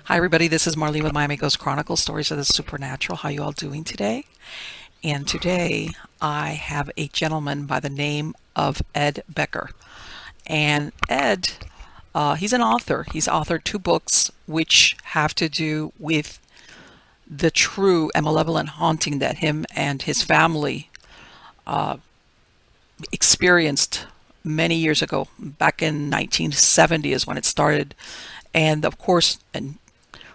Hi, everybody. This is Marlene with Miami Ghost Chronicles, Stories of the Supernatural. How you all doing today? And today I have a gentleman by the name of Ed Becker. And Ed, he's an author. He's authored two books which have to do with the true and malevolent haunting that him and his family experienced many years ago. Back in 1970 is when it started. And of course, and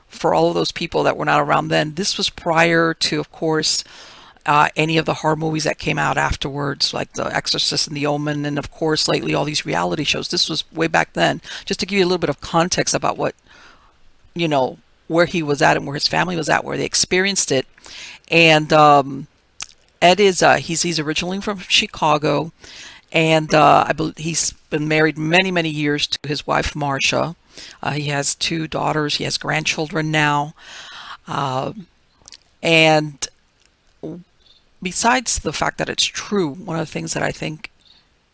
for all of those people that were not around then, this was prior to, of course, any of the horror movies that came out afterwards, like The Exorcist and The Omen, and of course, lately, all these reality shows. This was way back then. Just to give you a little bit of context about what, you know, where he was at and where his family was at, where they experienced it. And Ed is, he's originally from Chicago, and I believe he's been married many, many years to his wife, Marcia. He has two daughters. He has grandchildren now. Uh, and besides the fact that it's true, one of the things that I think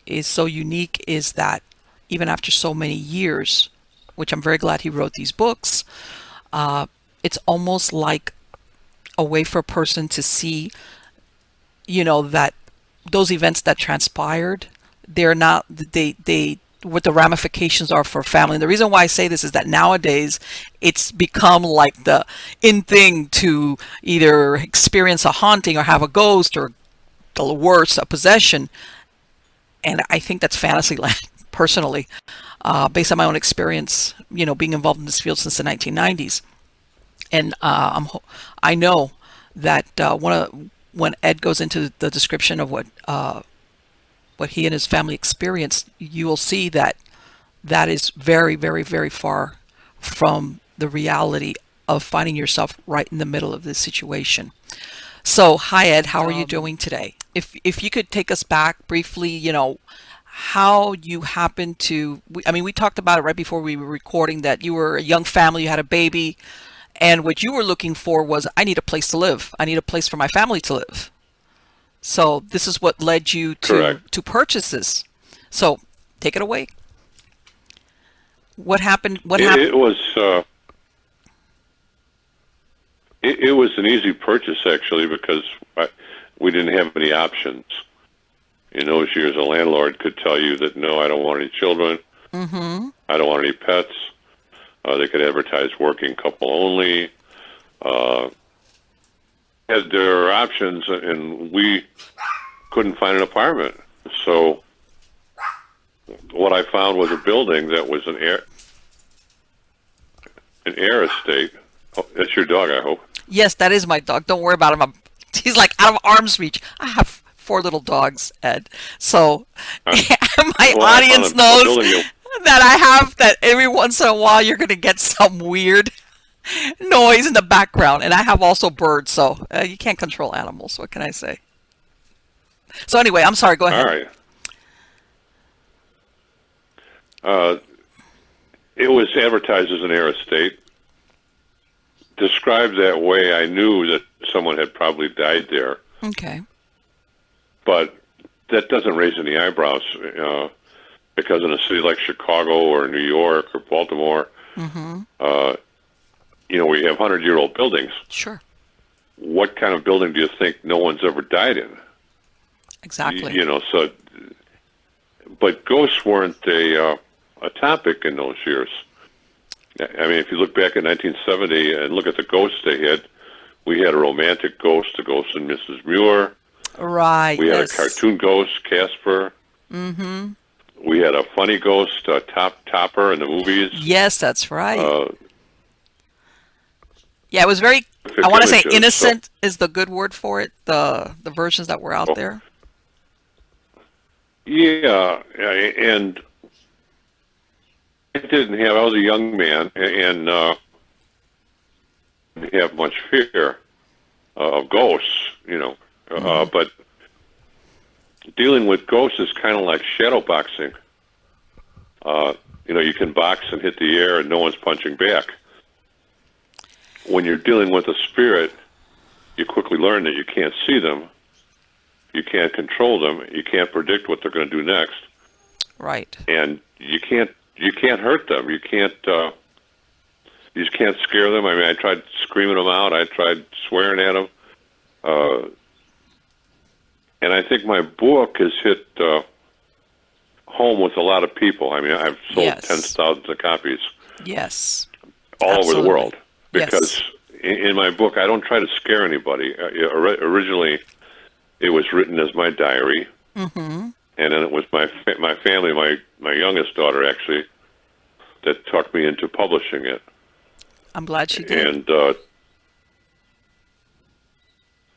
is so unique is that even after so many years, which I'm very glad he wrote these books, uh, it's almost like a way for a person to see, that those events that transpired, they're not, they, what the ramifications are for family. And the reason why I say this is that nowadays it's become like the in thing to either experience a haunting or have a ghost or the worst, a possession. And I think that's fantasy land, personally, based on my own experience, being involved in this field since the 1990s. And I know that when Ed goes into the description of what he and his family experienced, you will see that that is very, very, very far from the reality of finding yourself right in the middle of this situation. So, hi Ed, how are you doing today? If you could take us back briefly, how you happened to, I mean, we talked about it right before we were recording that you were a young family, you had a baby, and what you were looking for was, I need a place to live. I need a place for my family to live. So this is what led you to Correct. to purchase this. So take it away. What happened? What It, happened? it was it was an easy purchase actually because we didn't have any options. In those years, a landlord could tell you that no, I don't want any children, Mm-hmm. I don't want any pets. They could advertise working couple only. Uh, had their options, and we couldn't find an apartment. So what I found was a building that was an air estate. Oh, that's your dog, I hope. Yes, that is my dog. Don't worry about him. He's like out of arm's reach. I have four little dogs, Ed. So I, my well, I found audience a knows building that that I have that every once in a while you're going to get some weird noise in the background. And I have also birds, so you can't control animals. What can I say? So anyway, I'm sorry. Go all ahead. right. Uh, it was advertised as an air estate. Described that way, I knew that someone had probably died there, Okay. but that doesn't raise any eyebrows because in a city like Chicago or New York or Baltimore, Mm-hmm. uh, we have 100-year-old buildings. Sure. What kind of building do you think no one's ever died in? Exactly. So, but ghosts weren't a topic in those years. I mean, if you look back in 1970 and look at the ghosts they had, we had a romantic ghost, the ghost in Mrs. Muir. Right. We had a Yes. cartoon ghost, Casper. Mm-hmm. We had a funny ghost, Topper in the movies. Yes, that's right. Uh, Yeah, it was very, I Graphic want to say images. So, innocent is the good word for it. The versions that were out oh, there. yeah, and I didn't have. I was a young man, and didn't have much fear of ghosts. Mm-hmm. But dealing with ghosts is kind of like shadow boxing. You can box and hit the air, and no one's punching back. When you're dealing with a spirit, you quickly learn that you can't see them, you can't control them, you can't predict what they're going to do next, Right. and you can't hurt them. You can't you just can't scare them. I mean, I tried screaming them out. I tried swearing at them. And I think my book has hit home with a lot of people. I mean, I've sold Yes. tens of thousands of copies Yes. all over Absolutely. the world. Yes. Because in my book, I don't try to scare anybody. Originally, it was written as my diary. Mm-hmm. And then it was my family, my youngest daughter, actually, that talked me into publishing it. I'm glad she did. And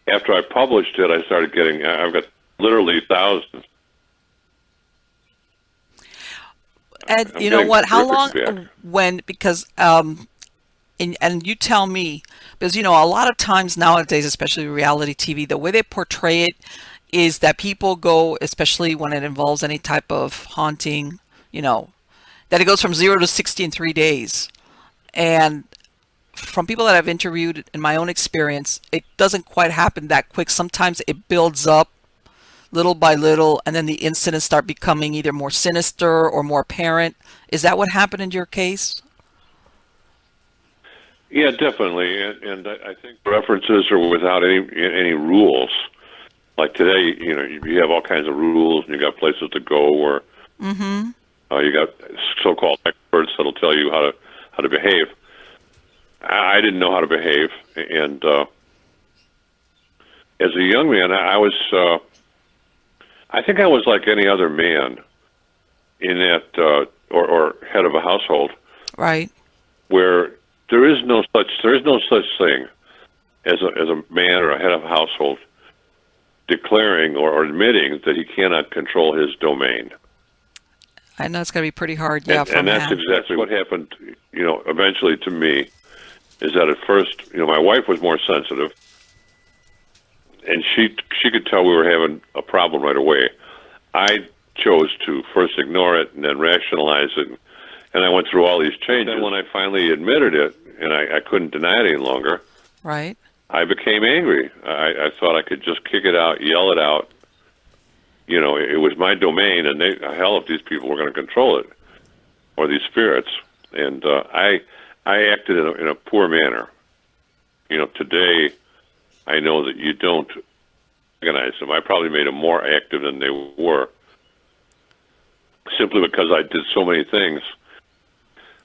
after I published it, I started getting, I've got literally thousands. Ed, I'm you know getting what? How terrific long, feedback. because, and you tell me, because, a lot of times nowadays, especially reality TV, the way they portray it is that people go, especially when it involves any type of haunting, that it goes from 0 to 60 in 3 days. And from people that I've interviewed in my own experience, it doesn't quite happen that quick. Sometimes it builds up little by little, and then the incidents start becoming either more sinister or more apparent. Is that what happened in your case? Yeah, definitely. And I think references are without any rules. Like today, you have all kinds of rules, and you got places to go where Mm-hmm. you got so-called experts that'll tell you how to behave. I didn't know how to behave, and as a young man, I was. I think I was like any other man in that, or head of a household, Right. where there is no such thing as a man or a head of a household declaring or admitting that he cannot control his domain. I know it's going to be pretty hard. Yeah, for a And that's man. exactly what happened, eventually to me, is that at first, my wife was more sensitive, and she could tell we were having a problem right away. I chose to first ignore it and then rationalize it, and I went through all these changes. Then when I finally admitted it, and I couldn't deny it any longer, Right. I became angry. I thought I could just kick it out, yell it out. It was my domain, and hell, if these people were going to control it, or these spirits. And I acted in a poor manner. Today, I know that you don't recognize them. I probably made them more active than they were, simply because I did so many things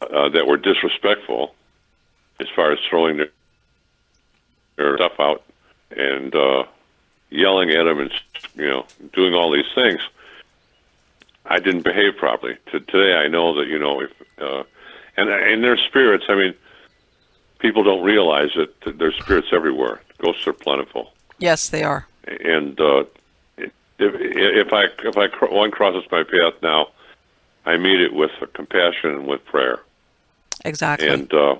that were disrespectful, as far as throwing their stuff out and yelling at them and doing all these things. I didn't behave properly. Today, I know that if and their spirits. I mean, people don't realize that there's spirits everywhere. Ghosts are plentiful, Yes, they are. and if one crosses my path now, I meet it with compassion and with prayer. Exactly. And a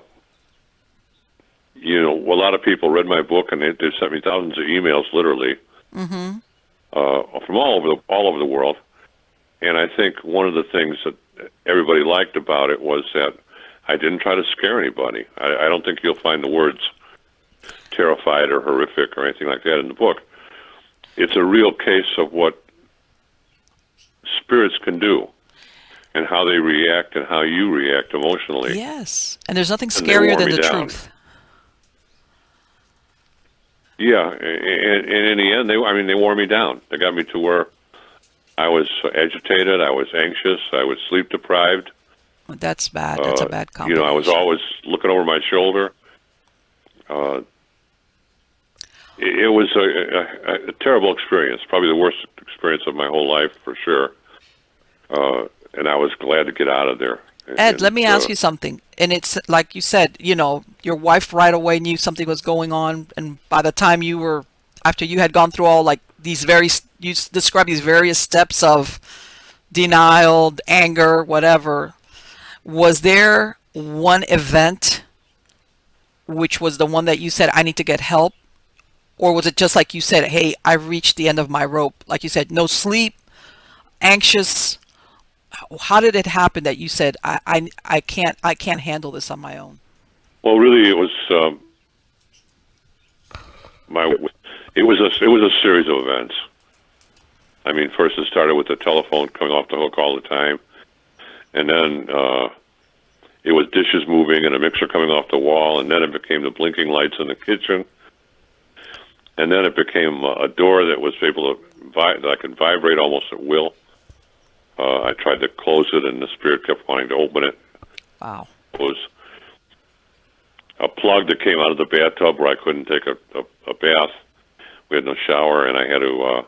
lot of people read my book, and they sent me thousands of emails, literally, Mm-hmm. from all over the world. And I think one of the things that everybody liked about it was that I didn't try to scare anybody. I don't think you'll find the words terrified or horrific or anything like that in the book. It's a real case of what spirits can do and how they react and how you react emotionally. Yes. And there's nothing And they scarier wore than me the down. truth. Yeah, and in the end, they wore me down. They got me to where I was agitated, I was anxious, I was sleep deprived. That's bad. That's a bad combination. I was always looking over my shoulder. It was a terrible experience, probably the worst experience of my whole life, for sure. And I was glad to get out of there. Ed, let me ask you something. And it's like you said, your wife right away knew something was going on. And by the time after you had gone through all like you described these various steps of denial, anger, whatever, was there one event which was the one that you said, I need to get help? Or was it just like you said, hey, I've reached the end of my rope? Like you said, no sleep, anxious. How did it happen that you said, I can't handle this on my own? Well, really, it was it was a series of events. I mean, first it started with the telephone coming off the hook all the time, and then it was dishes moving and a mixer coming off the wall, and then it became the blinking lights in the kitchen, and then it became a door that was able to that I could vibrate almost at will. I tried to close it, and the spirit kept wanting to open it. Wow. It was a plug that came out of the bathtub where I couldn't take a bath. We had no shower, and I had to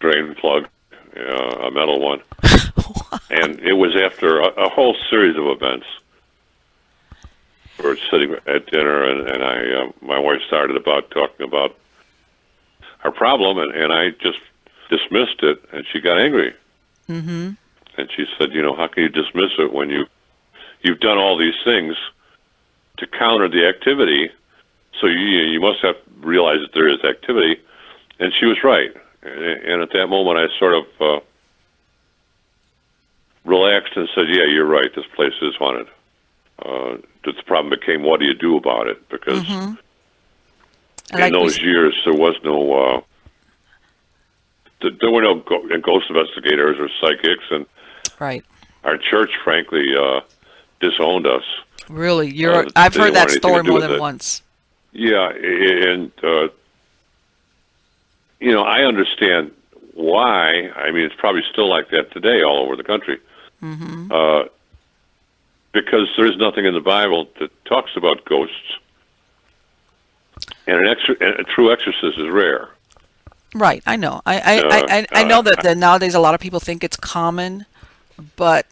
drain plug, a metal one. And it was after a whole series of events. We were sitting at dinner, and my wife started talking about our problem, and I just dismissed it, and she got angry. Mm-hmm. And she said, how can you dismiss it when you've done all these things to counter the activity? So you must have realized that there is activity. And she was right. And at that moment, I sort of relaxed and said, yeah, you're right. This place is haunted. The problem became, what do you do about it? Because in those years, there was no... there were no ghost investigators or psychics, and right. Our church, frankly, disowned us. Really? I've heard that story more than once. Yeah, and I understand why. I mean, it's probably still like that today all over the country. Mm-hmm. Because there's nothing in the Bible that talks about ghosts, and a true exorcist is rare. Right, I know. I know that nowadays a lot of people think it's common, but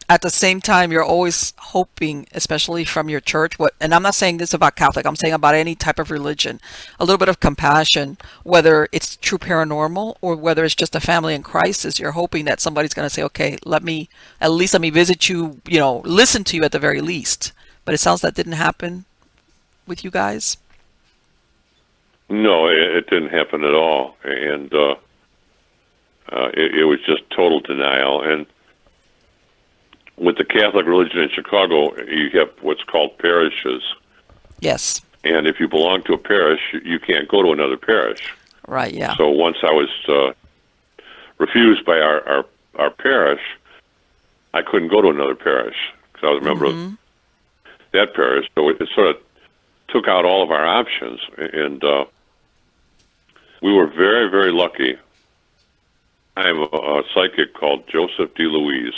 at the same time, you're always hoping, especially from your church, and I'm not saying this about Catholic, I'm saying about any type of religion, a little bit of compassion, whether it's true paranormal or whether it's just a family in crisis. You're hoping that somebody's going to say, okay, let me visit you, listen to you at the very least. But it sounds that didn't happen with you guys. No, it didn't happen at all, and it was just total denial. And with the Catholic religion in Chicago, you have what's called parishes. Yes. And if you belong to a parish, you can't go to another parish. Right, yeah. So once I was refused by our parish, I couldn't go to another parish because I was a member of that parish. So it sort of took out all of our options, and we were very, very lucky. I'm a psychic called Joseph D. Louise.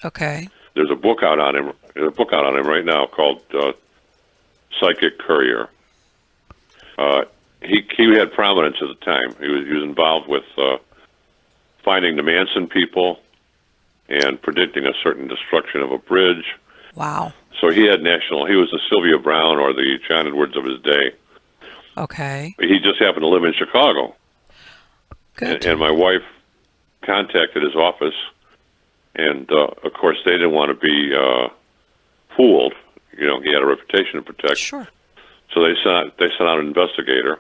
Okay. There's a book out on him. There's a book out on him right now called Psychic Courier. He had prominence at the time. He was involved with finding the Manson people and predicting a certain destruction of a bridge. Wow. So he was the Sylvia Browne or the John Edwards of his day. Okay. He just happened to live in Chicago. Good. And my wife contacted his office, and of course they didn't want to be fooled. He had a reputation to protect. Sure. So they sent out an investigator.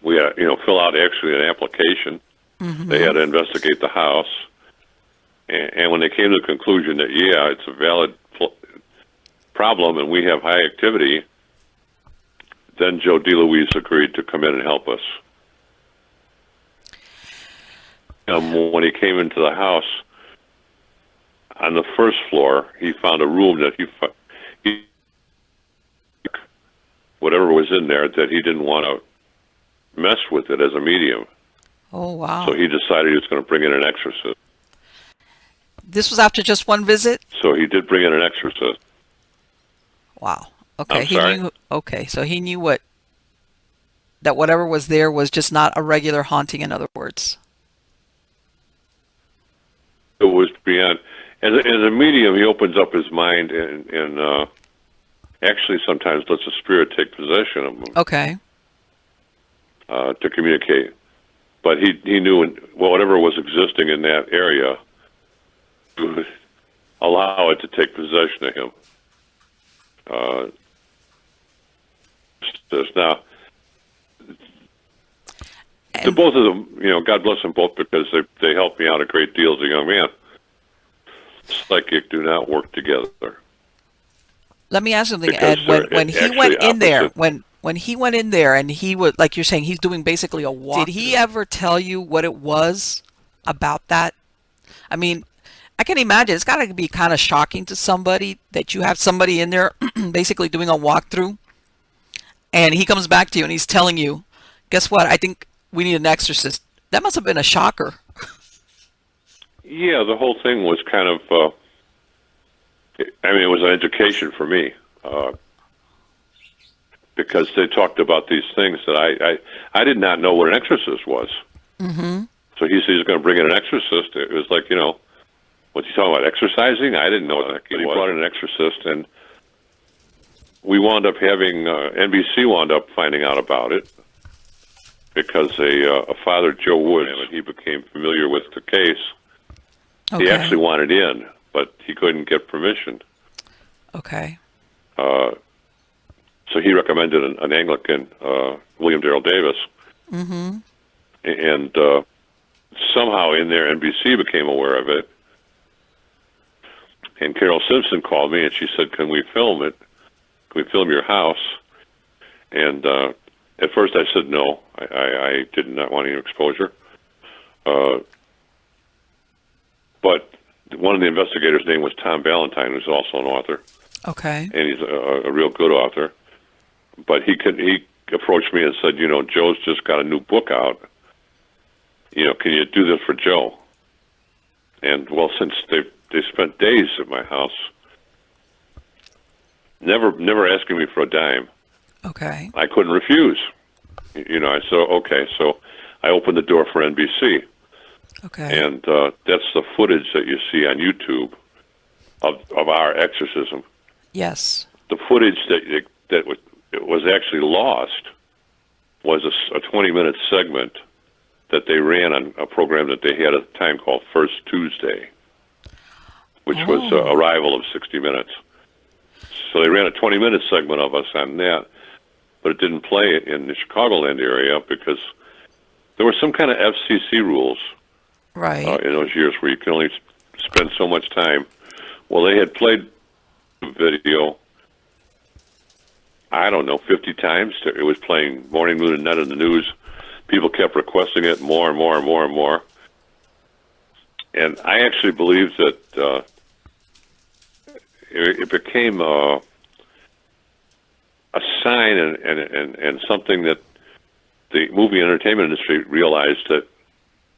We had fill out actually an application. Mm-hmm. They had to investigate the house, and when they came to the conclusion that it's a valid problem and we have high activity, then Joe DeLuise agreed to come in and help us. When he came into the house, on the first floor, he found a room that he whatever was in there, that he didn't want to mess with it as a medium. Oh, wow. So he decided he was going to bring in an exorcist. This was after just one visit? So he did bring in an exorcist. Wow. Okay. I'm sorry? Okay, so he knew that whatever was there was just not a regular haunting, in other words. It was beyond. As a medium, he opens up his mind and actually sometimes lets the spirit take possession of him. Okay. To communicate. But he knew whatever was existing in that area would allow it to take possession of him. Now, the both of them, God bless them both, because they helped me out a great deal as a young man. Psychic do not work together. Let me ask something, Because Ed. When he went in there, opposite. when he went in there and he was, like you're saying, he's doing basically a walk. Did he ever tell you what it was about that I mean, I can imagine it's got to be kind of shocking to somebody that you have somebody in there basically doing a walkthrough, and he comes back to you and he's telling you, guess what? I think we need an exorcist. That must have been a shocker. Yeah, the whole thing was kind of, I mean, it was an education for me, because they talked about these things that I did not know what an exorcist was. Mm-hmm. So he said he's going to bring in an exorcist. It was like, what's he talking about, exercising? I didn't know what he brought in an exorcist, and we wound up having, NBC wound up finding out about it because a Father Joe Woods, he became familiar with the case. Okay. He actually wanted in, but he couldn't get permission. Okay. So he recommended an Anglican, William Darrell Davis. Mm-hmm. And somehow in there, NBC became aware of it. And Carol Simpson called me, and she said, can we film it? Can we film your house? And at first I said no. I did not want any exposure. But one of the investigators' name was Tom Valentine, who's also an author, Okay. and he's a real good author. But he approached me and said, Joe's just got a new book out. Can you do this for Joe? And well, since they spent days at my house, never asking me for a dime, Okay. I couldn't refuse. I said, okay. So I opened the door for NBC. Okay. And that's the footage that you see on YouTube of our exorcism. Yes. The footage that was actually lost was a 20-minute segment that they ran on a program that they had at the time called First Tuesday, which was a rival of 60 Minutes. So they ran a 20-minute segment of us on that, but it didn't play in the Chicagoland area because there were some kind of FCC rules. Right. In those years where you can only spend so much time. Well, they had played the video, I don't know, 50 times. It was playing morning, noon, and night in the news. People kept requesting it more and more and more and more. And I actually believe that it became a sign and something that the movie entertainment industry realized that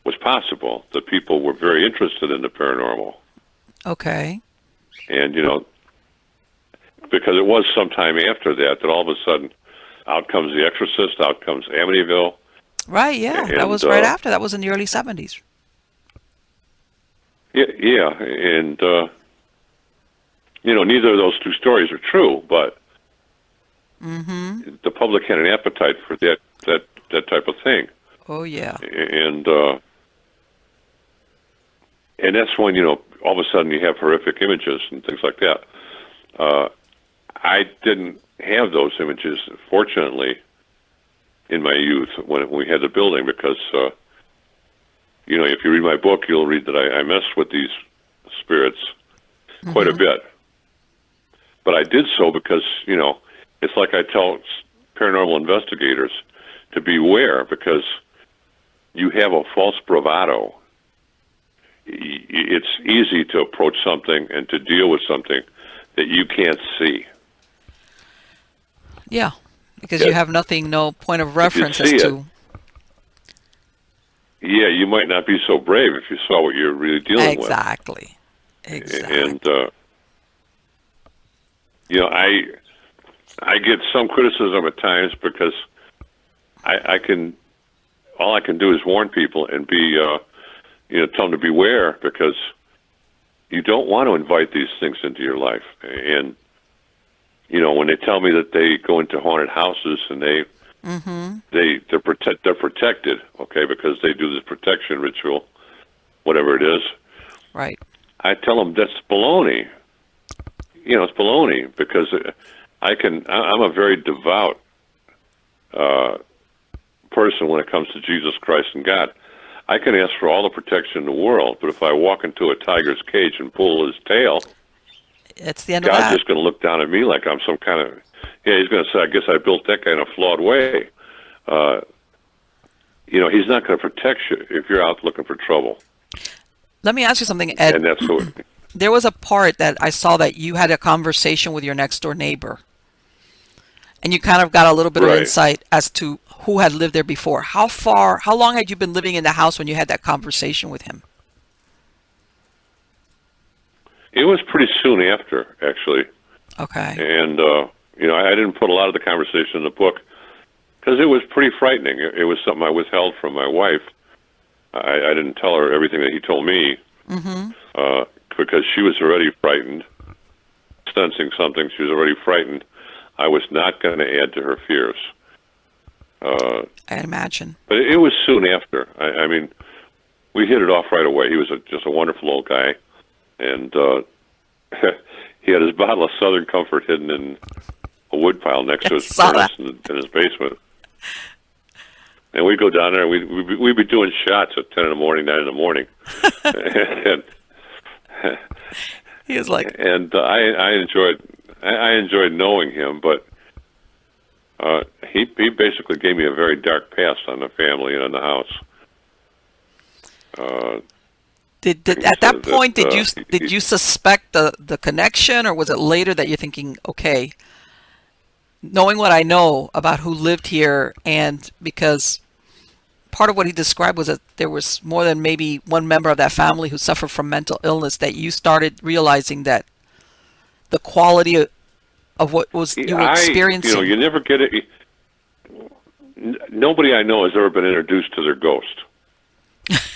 was possible, that people were very interested in the paranormal. Okay. And, because it was sometime after that all of a sudden, out comes The Exorcist, out comes Amityville. Right, yeah. That was right after. That was in the early 70s. Yeah, and, neither of those two stories are true, but the public had an appetite for that type of thing. Oh, yeah. And that's when, all of a sudden you have horrific images and things like that. I didn't have those images, fortunately, in my youth when we had the building because, if you read my book, you'll read that I messed with these spirits quite a bit. But I did so because, it's like I tell paranormal investigators to beware because you have a false bravado. It's easy to approach something and to deal with something that you can't see. Yeah, because you have no point of reference as to... Yeah, you might not be so brave if you saw what you're really dealing with. Exactly. And, I get some criticism at times because all I can do is warn people and be, tell them to beware because you don't want to invite these things into your life. And, when they tell me that they go into haunted houses and they're protected, okay, because they do this protection ritual, whatever it is. Right. I tell them that's baloney. It's baloney because I'm a very devout person when it comes to Jesus Christ and God. I can ask for all the protection in the world, but if I walk into a tiger's cage and pull his tail, it's the end God's of that. just going to look down at me like I'm some kind of, he's going to say, I guess I built that guy in a flawed way. He's not going to protect you if you're out looking for trouble. Let me ask you something, and Ed. that's what. There was a part that I saw that you had a conversation with your next door neighbor, and you kind of got a little bit of Right. insight as to who had lived there before. How long had you been living in the house when you had that conversation with him? It was pretty soon after, actually, Okay. and I didn't put a lot of the conversation in the book because it was pretty frightening. It was something I withheld from my wife. I didn't tell her everything that he told me because she was already frightened, sensing something. She was already frightened. I was not going to add to her fears. I imagine. But it was soon after. I mean, we hit it off right away. He was just a wonderful old guy, and he had his bottle of Southern Comfort hidden in a wood pile next to his Saw furnace that. in his basement. And we'd go down there, and we'd be doing shots at 10 in the morning, 9 in the morning. and He was like, I enjoyed knowing him, but he basically gave me a very dark past on the family and on the house. did He at that said point that, did you suspect the connection, or was it later that you're thinking, okay, knowing what I know about who lived here, and because part of what he described was that there was more than maybe one member of that family who suffered from mental illness, that you started realizing that the quality of what was you were experiencing. you never get it. Nobody I know has ever been introduced to their ghost.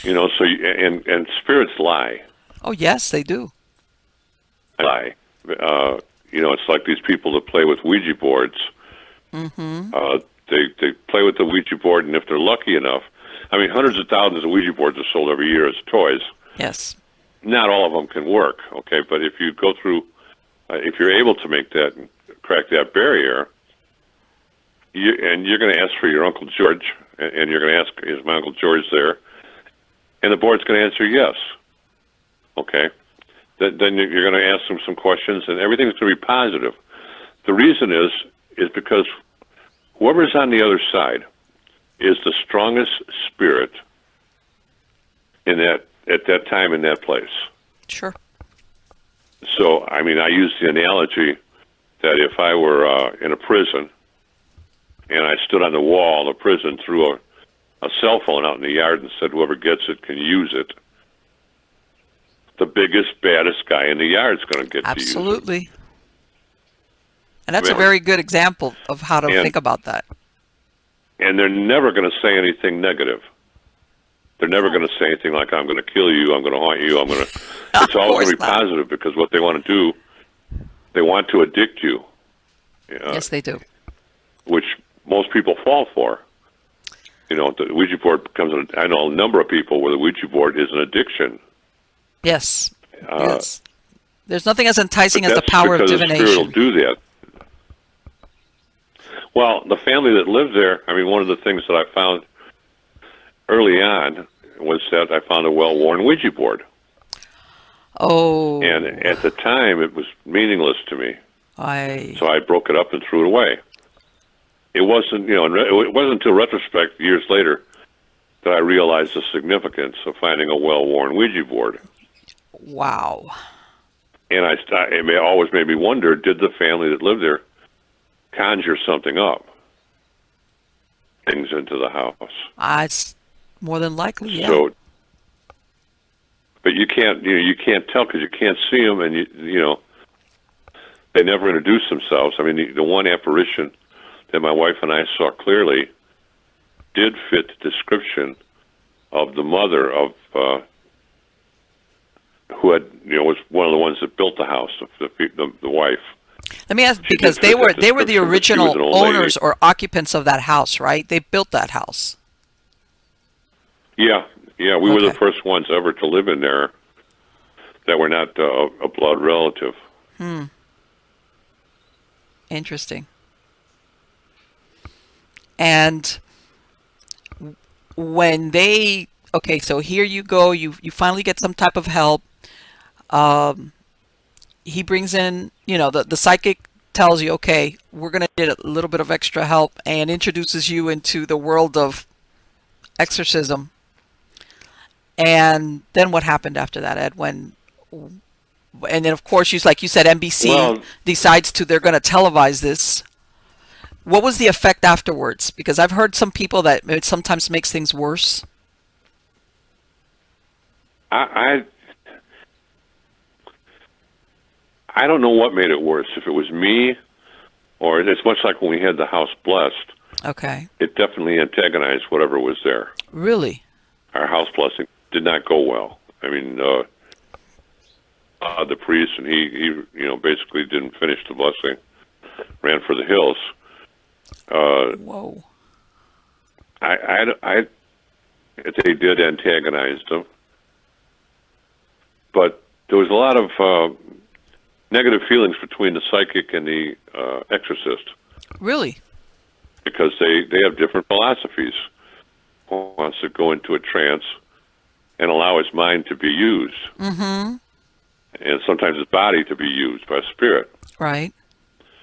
So and spirits lie. Oh yes, they do. Lie. It's like these people that play with Ouija boards. They play with the Ouija board, and if they're lucky enough, I mean, hundreds of thousands of Ouija boards are sold every year as toys. Yes. Not all of them can work, okay? But if you go through, if you're able to make that, crack that barrier, you're going to ask for your Uncle George, and you're going to ask, is my Uncle George there? And the board's going to answer yes, okay? Then you're going to ask them some questions, and everything's going to be positive. The reason is because whoever's on the other side is the strongest spirit at that time in that place. Sure. So, I mean, I use the analogy that if I were in a prison and I stood on the wall of the prison, threw a cell phone out in the yard and said, whoever gets it can use it, the biggest, baddest guy in the yard is going to get to use it. Absolutely. And that's a Really. very good example of how to And- think about that. And they're never going to say anything negative. They're never going to say anything like, I'm going to kill you, I'm going to haunt you, I'm going to... It's always going to be not. positive, because what they want to do, they want to addict you, Yes, they do. which most people fall for. The Ouija board becomes... I know a number of people where the Ouija board is an addiction. Yes. Yes. There's nothing as enticing But as the that's power of because the spirit will divination. do that. Well, the family that lived there, I mean, one of the things that I found early on was that I found a well-worn Ouija board. Oh, And at the time, it was meaningless to me. So I broke it up and threw it away. It wasn't, it wasn't until retrospect, years later, that I realized the significance of finding a well-worn Ouija board. wow. And it always made me wonder, did the family that lived there conjure something up, things into the house? It's more than likely, yeah. So, but you can't tell because you can't see them, and they never introduce themselves. I mean, the one apparition that my wife and I saw clearly did fit the description of the mother of who had was one of the ones that built the house, the wife. Let me ask, She because did fit that they were the description, but she was original an old lady. owners or occupants of that house, right? They built that house. Yeah, we were the Okay. first ones ever to live in there that were not a blood relative. Interesting. And when so here you go, you finally get some type of help. He brings in, the psychic tells you, okay, we're going to get a little bit of extra help, and introduces you into the world of exorcism. And then what happened after that, Ed? And then of course, she's like you said, NBC Well, decides they're going to televise this. What was the effect afterwards? Because I've heard some people that it sometimes makes things worse. I I don't know what made it worse. If it was me, or it's much like when we had the house blessed. Okay. It definitely antagonized whatever was there. Really? Our house blessing did not go well. I mean, the priest, and he basically didn't finish the blessing, ran for the hills. Whoa. I they did antagonize them, but there was a lot of negative feelings between the psychic and the exorcist, Really? because they have different philosophies. One wants to go into a trance and allow his mind to be used, Mm-hmm. and sometimes his body to be used by a spirit. Right.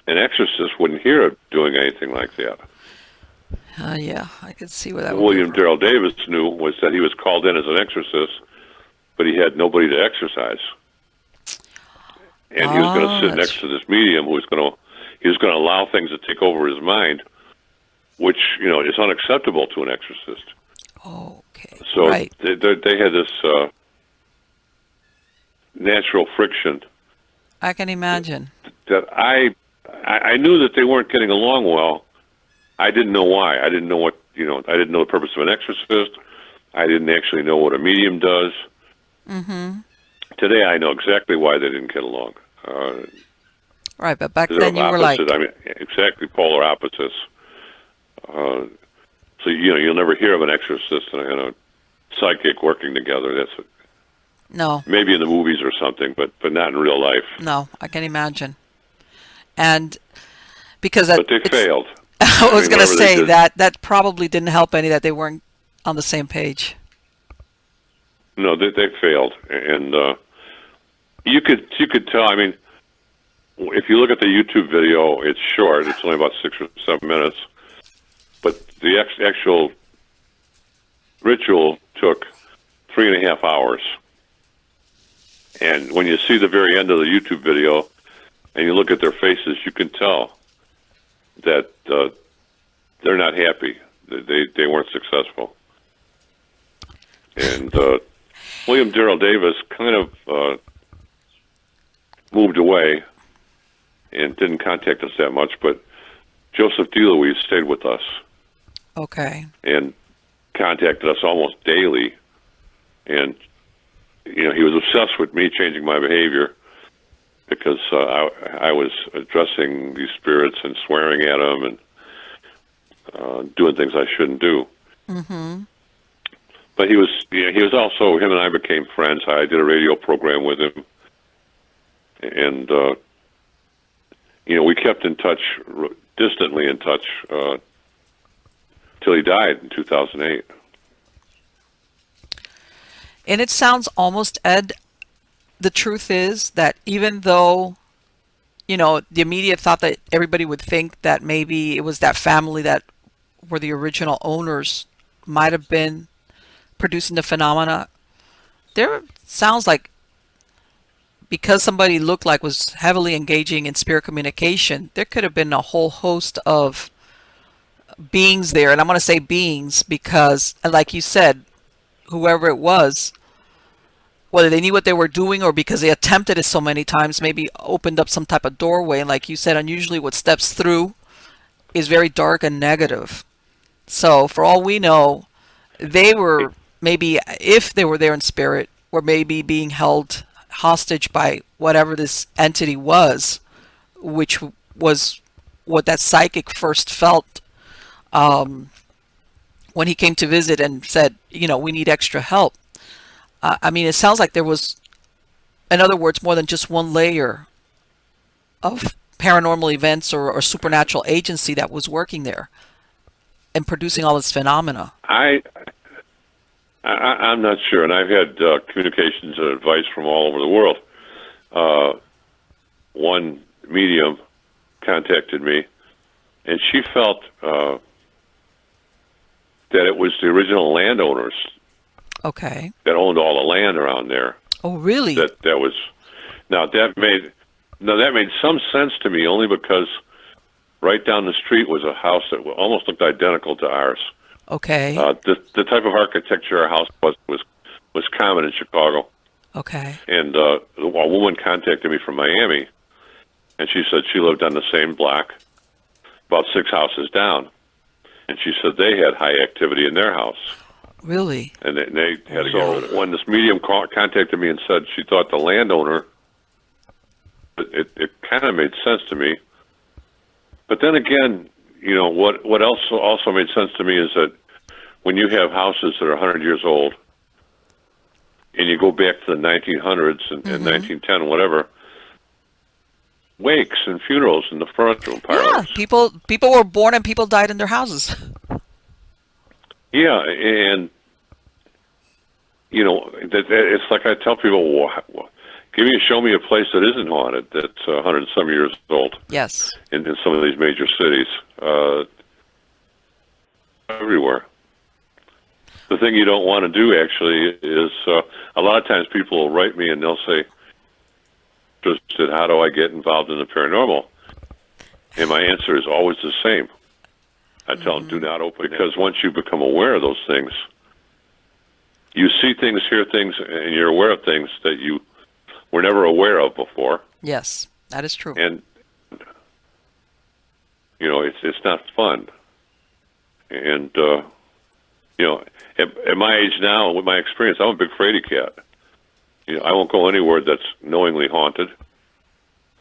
An exorcist wouldn't hear of doing anything like that. Yeah, I could see where that would William be. Darrell Davis knew was that he was called in as an exorcist, but he had nobody to exorcise, and he was going to sit that's next to this medium who was going to allow things to take over his mind, which is unacceptable to an exorcist. okay. So Right. they had this natural friction I can imagine. that I knew that they weren't getting along well. I didn't know why. I didn't know what I didn't know the purpose of an exorcist. I didn't actually know what a medium does. Mm-hmm. Today, I know exactly why they didn't get along. Right, but back They're then you were like, opposite. I mean, exactly polar opposites. So you'll never hear of an exorcist and a psychic working together. That's no, maybe in the movies or something, but not in real life. no, I can imagine. And because But they failed. I was going to whatever they say did. that probably didn't help any that they weren't on the same page. No, they failed, and you could tell. I mean, if you look at the YouTube video, it's short. It's only about 6 or 7 minutes, but the actual ritual took 3.5 hours. And when you see the very end of the YouTube video, and you look at their faces, you can tell that they're not happy. They weren't successful. And William Darrell Davis kind of moved away and didn't contact us that much, but Joseph DeLuise stayed with us Okay. and contacted us almost daily. And he was obsessed with me changing my behavior, because I was addressing these spirits and swearing at them and doing things I shouldn't do. Mm-hmm. But he was him and I became friends. I did a radio program with him, and we kept in touch, distantly in touch, till he died in 2008. And it sounds almost, Ed, the truth is that even though, the immediate thought that everybody would think that maybe it was that family that were the original owners might have been producing the phenomena, there sounds like because somebody looked like was heavily engaging in spirit communication, there could have been a whole host of beings there. And I'm going to say beings because, like you said, whoever it was, whether they knew what they were doing or because they attempted it so many times, maybe opened up some type of doorway. And like you said, unusually what steps through is very dark and negative. So for all we know, they were maybe, if they were there in spirit, were maybe being held hostage by whatever this entity was, which was what that psychic first felt when he came to visit and said, we need extra help. I mean, it sounds like there was, in other words, more than just one layer of paranormal events or supernatural agency that was working there and producing all this phenomena. I'm not sure, and I've had communications and advice from all over the world. One medium contacted me, and she felt that it was the original landowners Okay. that owned all the land around there. Oh, really? That was now that made some sense to me only because right down the street was a house that almost looked identical to ours. Okay. The type of architecture our house was common in Chicago. Okay. And a woman contacted me from Miami, and she said she lived on the same block, about 6 houses down. And she said they had high activity in their house. Really? And they had to go. When this medium contacted me and said she thought the landowner, it kind of made sense to me. But then again, what else also made sense to me is that when you have houses that are 100 years old, and you go back to the 1900s and 1910, whatever, wakes and funerals in the furniture parlors. Yeah, people were born and people died in their houses. Yeah, and it's like I tell people, show me a place that isn't haunted, that's 100 and some years old. Yes. In some of these major cities, everywhere. The thing you don't want to do actually is a lot of times people will write me and they'll say, how do I get involved in the paranormal? And my answer is always the same. I tell them, do not open, because once you become aware of those things, you see things, hear things, and you're aware of things that you were never aware of before. Yes, that is true. And it's not fun. And at my age now, with my experience, I'm a big fraidy cat. I won't go anywhere that's knowingly haunted.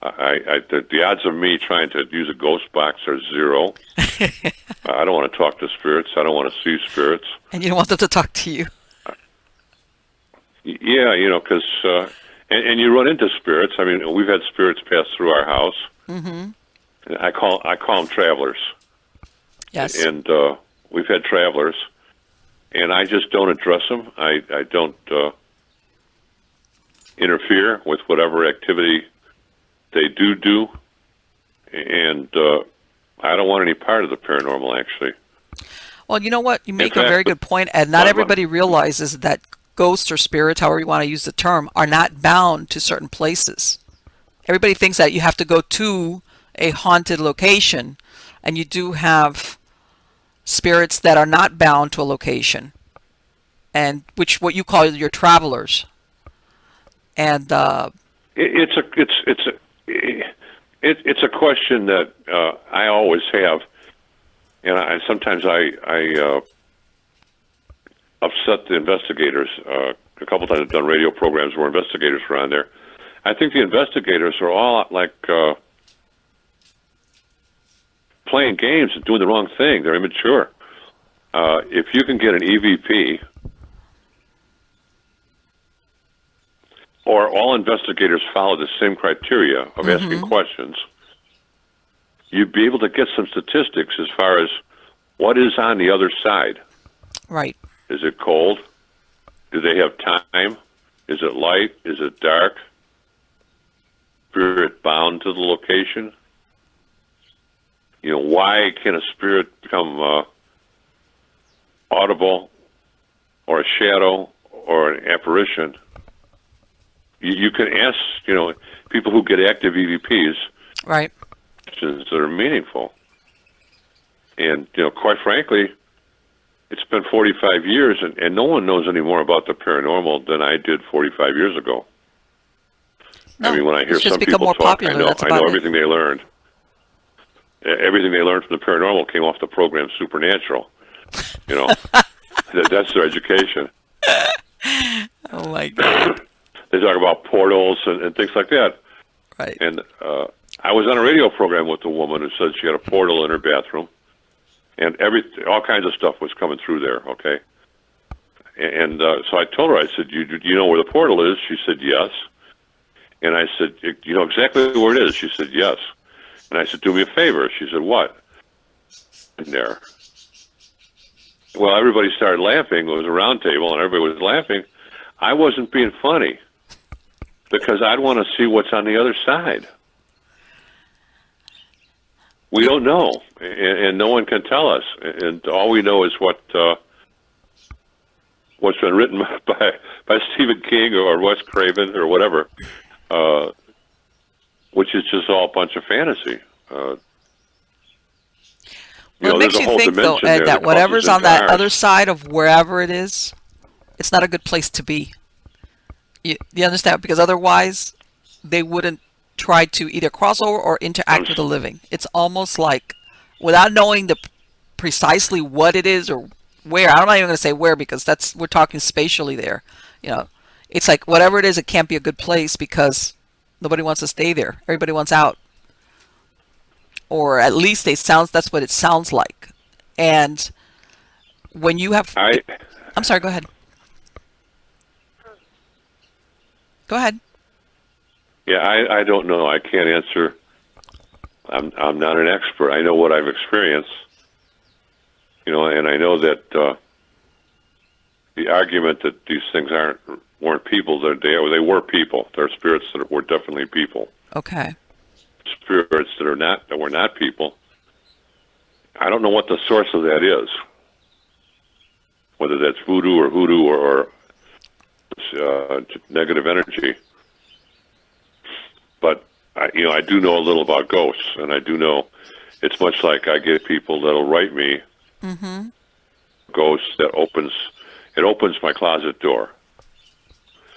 The odds of me trying to use a ghost box are zero. I don't want to talk to spirits. I don't want to see spirits. And you don't want them to talk to you. Yeah, because and you run into spirits. I mean, we've had spirits pass through our house. Mm-hmm. I call them travelers. Yes. And we've had travelers, and I just don't address them. I don't interfere with whatever activity they do, and I don't want any part of the paranormal, actually. Well, you know what? You make In a fact, very good point, and not everybody realizes that ghosts or spirits, however you want to use the term, are not bound to certain places. Everybody thinks that you have to go to a haunted location, and you do have spirits that are not bound to a location, and what you call your travelers. And it's a question that I always have, and sometimes I upset the investigators. A couple times I've done radio programs where investigators were on there. I think the investigators are all like playing games and doing the wrong thing. They're immature. If you can get an EVP, or all investigators follow the same criteria of asking questions, you'd be able to get some statistics as far as what is on the other side. right. Is it cold? Do they have time? Is it light? Is it dark? Spirit bound to the location? Why can a spirit become audible, or a shadow, or an apparition? You can ask, people who get active EVPs, Right. questions that are meaningful. And, quite frankly, it's been 45 years, and no one knows any more about the paranormal than I did 45 years ago. No, I mean, when I hear it's just some become people more talk, popular. I know That's about it. everything they learned. Everything they learned from the paranormal came off the program Supernatural. That's their education. Oh my God. They talk about portals and things like that. Right. And I was on a radio program with a woman who said she had a portal in her bathroom, and all kinds of stuff was coming through there. Okay. And so I told her, I said, "You know where the portal is?" She said, "Yes." And I said, "You know exactly where it is?" She said, "Yes." And I said, "Do me a favor." She said, "What?" In there. Well, everybody started laughing. It was a round table, and everybody was laughing. I wasn't being funny, because I'd want to see what's on the other side. We don't know, and no one can tell us. And all we know is what what's been written by Stephen King or Wes Craven or whatever, which is just all a bunch of fantasy. Well, it makes there's a you whole think, though, dimension Ed, there that that crosses whatever's on into that ours. other side of wherever it is, it's not a good place to be. You understand? Because otherwise, they wouldn't try to either cross over or I'm interact with the living. It's almost like, without knowing the precisely what it is or where. I'm not even going to say where because we're talking spatially there. You know, it's like whatever it is, it can't be a good place because nobody wants to stay there. Everybody wants out, or at least that's what it sounds like. And when you have, I I'm sorry, go ahead. Go ahead. Yeah, I don't know. I can't answer. I'm not an expert. I know what I've experienced, and I know that the argument that these things weren't people, they were people. They're spirits that were definitely people. Okay. Spirits that were not people. I don't know what the source of that is. Whether that's voodoo or hoodoo or negative energy. But I do know a little about ghosts, and I do know it's much like I get people that'll write me ghosts that opens my closet door.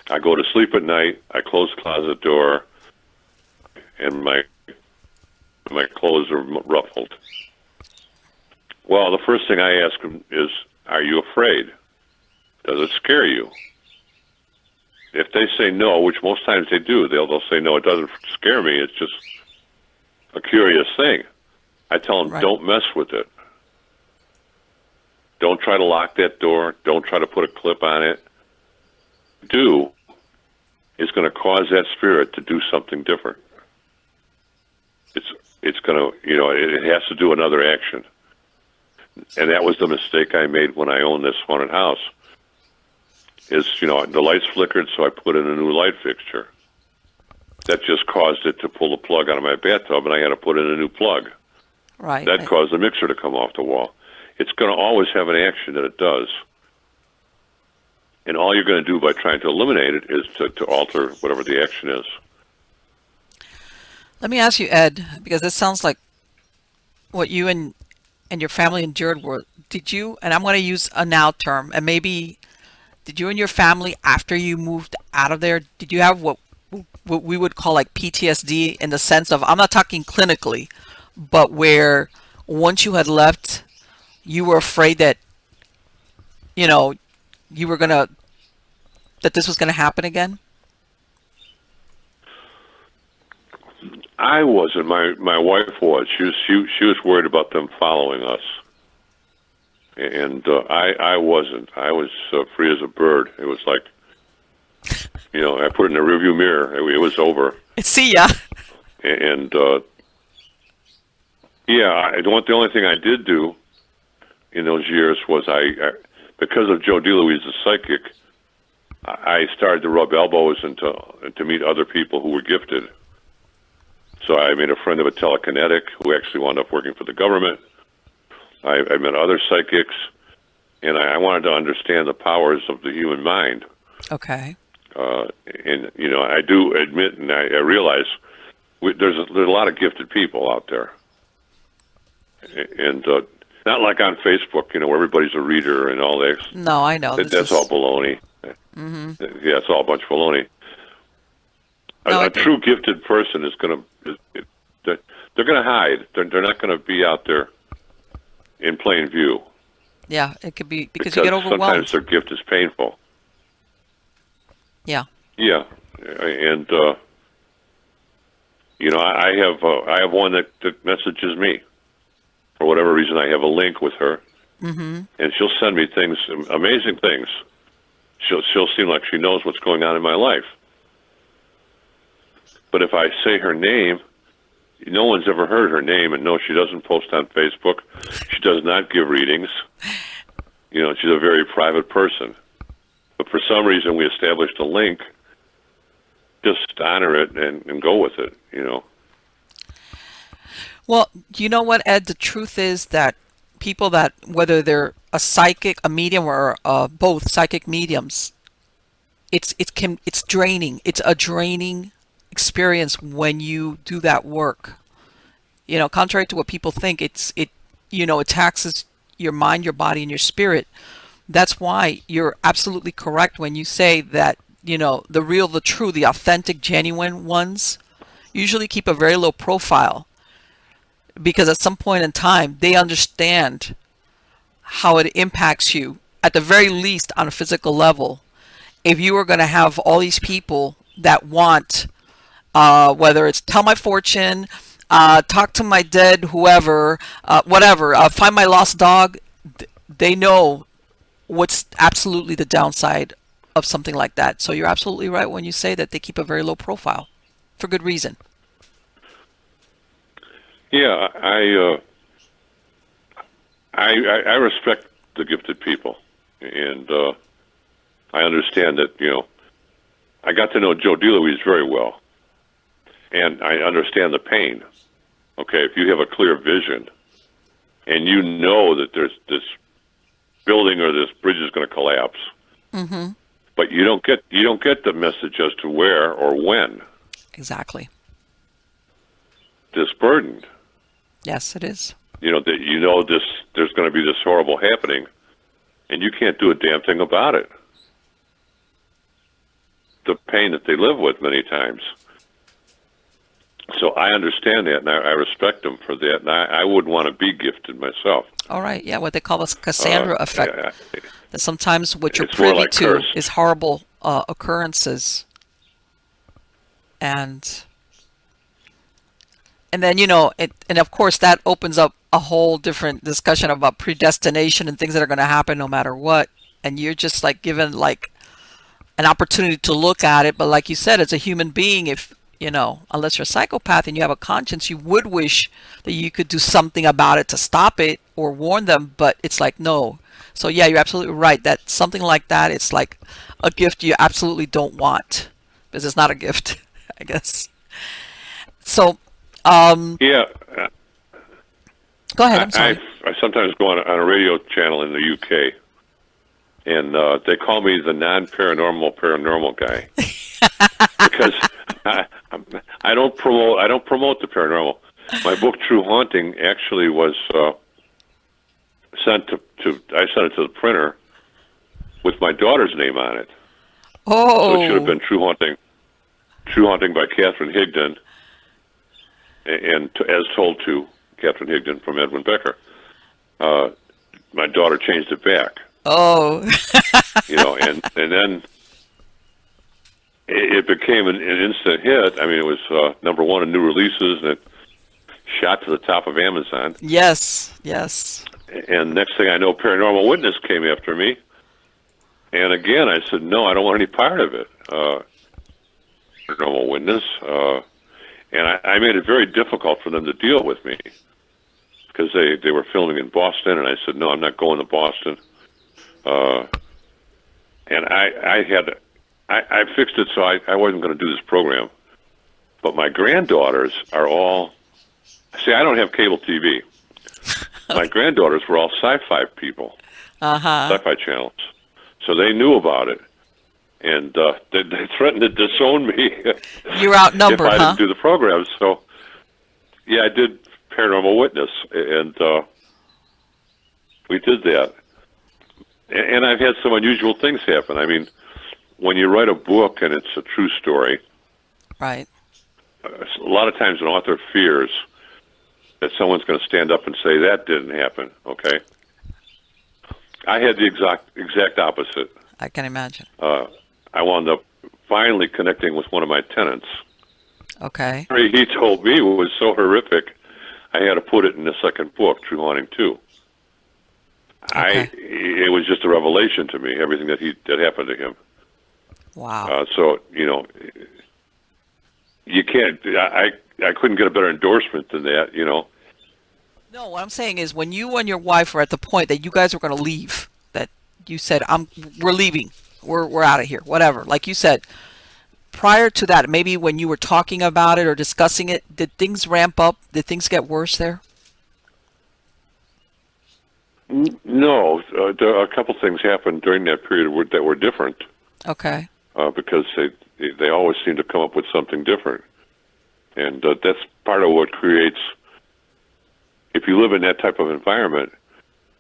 I go to sleep at night, I close the closet door, and my clothes are ruffled. Well, the first thing I ask them is, "Are you afraid? Does it scare you?" If they say no, which most times they do, they'll say, "No, it doesn't scare me. It's just a curious thing." I tell them, Right. Don't mess with it. Don't try to lock that door. Don't try to put a clip on it. Do is going to cause that spirit to do something different. It's going to, it has to do another action. And that was the mistake I made when I owned this haunted house. Is, the lights flickered, so I put in a new light fixture. That just caused it to pull the plug out of my bathtub, and I had to put in a new plug. Right. That caused the mixer to come off the wall. It's going to always have an action that it does. And all you're going to do by trying to eliminate it is to alter whatever the action is. Let me ask you, Ed, because this sounds like what you and your family endured were. Did you, and I'm going to use a now term, and maybe did you and your family, after you moved out of there, did you have what we would call like PTSD, in the sense of, I'm not talking clinically, but where once you had left, you were afraid that, you were that this was gonna happen again? I wasn't. My wife was. She was worried about them following us, and I wasn't. I was free as a bird. It was like, I put it in the rearview mirror. It was over. See ya. And the only thing I did do in those years was I because of Joe DeLuise, the psychic, I started to rub elbows and to meet other people who were gifted. So I made a friend of a telekinetic who actually wound up working for the government. I met other psychics, and I wanted to understand the powers of the human mind. Okay. And I do admit, and I realize there's a lot of gifted people out there, and not like on Facebook, where everybody's a reader and all that. No, I know. That's all baloney. Yeah, it's all a bunch of baloney. No, A true gifted person is going to, they're going to hide. They're not going to be out there in plain view. Yeah, it could be because you get overwhelmed. Sometimes their gift is painful. Yeah. Yeah, and I have one that messages me for whatever reason. I have a link with her, and she'll send me things, amazing things. She'll seem like she knows what's going on in my life. But if I say her name, no one's ever heard her name, and no, she doesn't post on Facebook. She does not give readings. She's a very private person. But for some reason, we established a link. Just honor it and go with it, Well, you know what, Ed? The truth is that people that, whether they're a psychic, a medium, or both psychic mediums, it's draining. It's a draining experience when you do that work. Contrary to what people think, it taxes your mind, your body, and your spirit. That's why you're absolutely correct when you say that, the real, the true, the authentic, genuine ones usually keep a very low profile, because at some point in time they understand how it impacts you, at the very least on a physical level. If you are going to have all these people that want, whether it's tell my fortune, talk to my dead, whoever, whatever, find my lost dog, they know what's absolutely the downside of something like that. So you're absolutely right when you say that they keep a very low profile for good reason. Yeah, I respect the gifted people, and I understand that. I got to know Joe DeLuise very well, and I understand the pain. Okay, if you have a clear vision, and you know that there's this building or this bridge is going to collapse, but you don't get the message as to where or when. Exactly. Disburdened. Yes, it is. That there's going to be this horrible happening, and you can't do a damn thing about it. The pain that they live with many times. So I understand that, and I respect them for that, and I wouldn't want to be gifted myself. All right, yeah, what they call the Cassandra effect. That sometimes what you're It's more privy like to cursed. is horrible occurrences, and then and of course that opens up a whole different discussion about predestination and things that are going to happen no matter what, and you're just like given like an opportunity to look at it. But like you said, as a human being, if unless you're a psychopath and you have a conscience, you would wish that you could do something about it to stop it or warn them, but it's like no. So yeah, you're absolutely right that something like that, it's like a gift you absolutely don't want, because it's not a gift, I guess. So Yeah, go ahead. I'm sorry. I sometimes go on a radio channel in the UK, and they call me the paranormal guy because I don't promote the paranormal. My book True Haunting actually was sent I sent it to the printer with my daughter's name on it. Oh, So it should have been True Haunting by Catherine Higdon, and as told to Catherine Higdon from Edwin Becker. My daughter changed it back. Oh. And then it became an instant hit. I mean, it was number one in new releases, and it shot to the top of Amazon. Yes. And next thing I know, Paranormal Witness came after me. And again, I said, no, I don't want any part of it. Paranormal Witness. And I made it very difficult for them to deal with me, because they were filming in Boston, and I said, no, I'm not going to Boston. And I fixed it so I wasn't going to do this program. But my granddaughters are all, see, I don't have cable TV. My granddaughters were all sci-fi people, sci-fi channels. So they knew about it. And they threatened to disown me. You're outnumbered, if I didn't do the program. So, yeah, I did Paranormal Witness, and we did that. And I've had some unusual things happen. I mean, when you write a book and it's a true story, right? A lot of times an author fears that someone's going to stand up and say that didn't happen. Okay, I had the exact opposite. I can imagine. I wound up finally connecting with one of my tenants. Okay. He told me it was so horrific, I had to put it in the second book, True Haunting 2. Okay. It was just a revelation to me, everything that happened to him. Wow. So, you can't, I couldn't get a better endorsement than that, No, what I'm saying is when you and your wife were at the point that you guys were going to leave, that you said, we're leaving, we're out of here, whatever. Like you said, prior to that, maybe when you were talking about it or discussing it, did things ramp up? Did things get worse there? No, a couple things happened during that period that were different Okay. because they always seem to come up with something different, and that's part of what creates. If you live in that type of environment,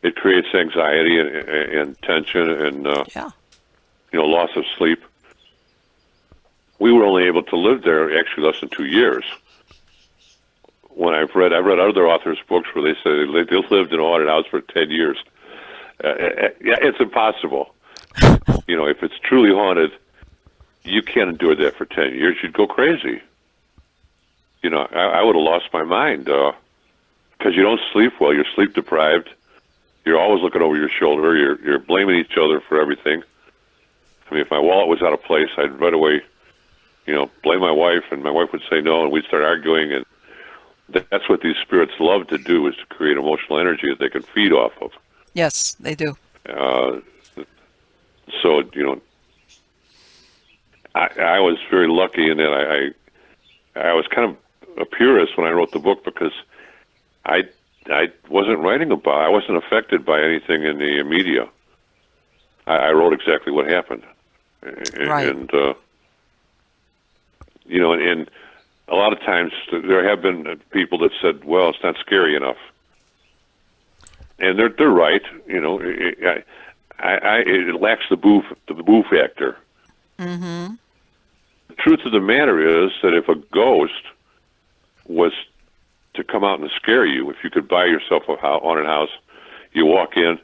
it creates anxiety and tension and Yeah. loss of sleep. We were only able to live there actually less than 2 years. When I've read other authors' books where they say they lived in a haunted house for 10 years. Yeah, it's impossible. If it's truly haunted, you can't endure that for 10 years. You'd go crazy. I would have lost my mind because you don't sleep well. You're sleep deprived. You're always looking over your shoulder. You're blaming each other for everything. I mean, if my wallet was out of place, I'd right away, blame my wife, and my wife would say no, and we'd start arguing. And that's what these spirits love to do, is to create emotional energy that they can feed off of. Yes, they do. So, I was very lucky in that I was kind of a purist when I wrote the book because I wasn't I wasn't affected by anything in the media. I wrote exactly what happened. Right. And, and a lot of times there have been people that said, well, it's not scary enough. And they're right. It lacks the boo factor. Mm-hmm. The truth of the matter is that if a ghost was to come out and scare you, if you could buy yourself a haunted house, you walk in,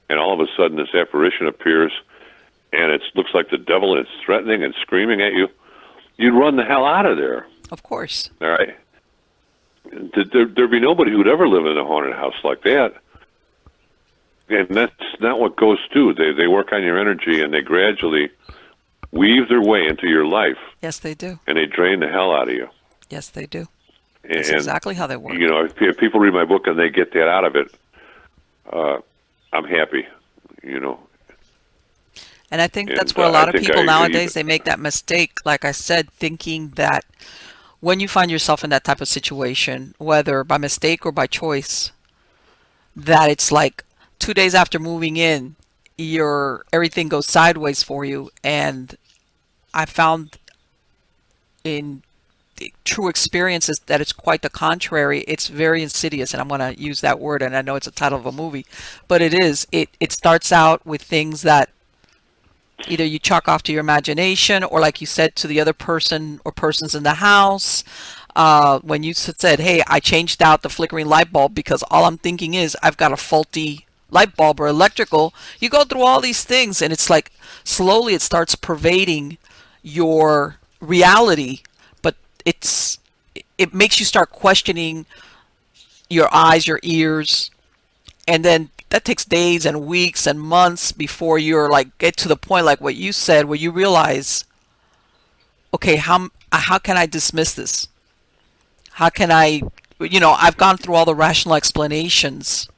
and all of a sudden this apparition appears, and it looks like the devil, and it's threatening and screaming at you, you'd run the hell out of there. Of course. All right? There'd be nobody who'd ever live in a haunted house like that. And that's not what ghosts do. They work on your energy, and they gradually weave their way into your life. Yes, they do. And they drain the hell out of you. Yes, they do. And, That's exactly how they work. If people read my book and they get that out of it, I'm happy, And I think that's And, where a lot I of think people I- nowadays, they make that mistake, like I said, thinking that when you find yourself in that type of situation, whether by mistake or by choice, that it's like 2 days after moving in, everything goes sideways for you. And I found in true experiences that it's quite the contrary. It's very insidious, and I'm going to use that word, and I know it's a title of a movie, but it is. It starts out with things that either you chalk off to your imagination, or like you said, to the other person or persons in the house. When you said, hey, I changed out the flickering light bulb because all I'm thinking is I've got a faulty light bulb or electrical, you go through all these things, and it's like slowly it starts pervading your reality, but it makes you start questioning your eyes, your ears, and then that takes days and weeks and months before you're like get to the point like what you said, where you realize, okay, how can I dismiss this? How can I've gone through all the rational explanations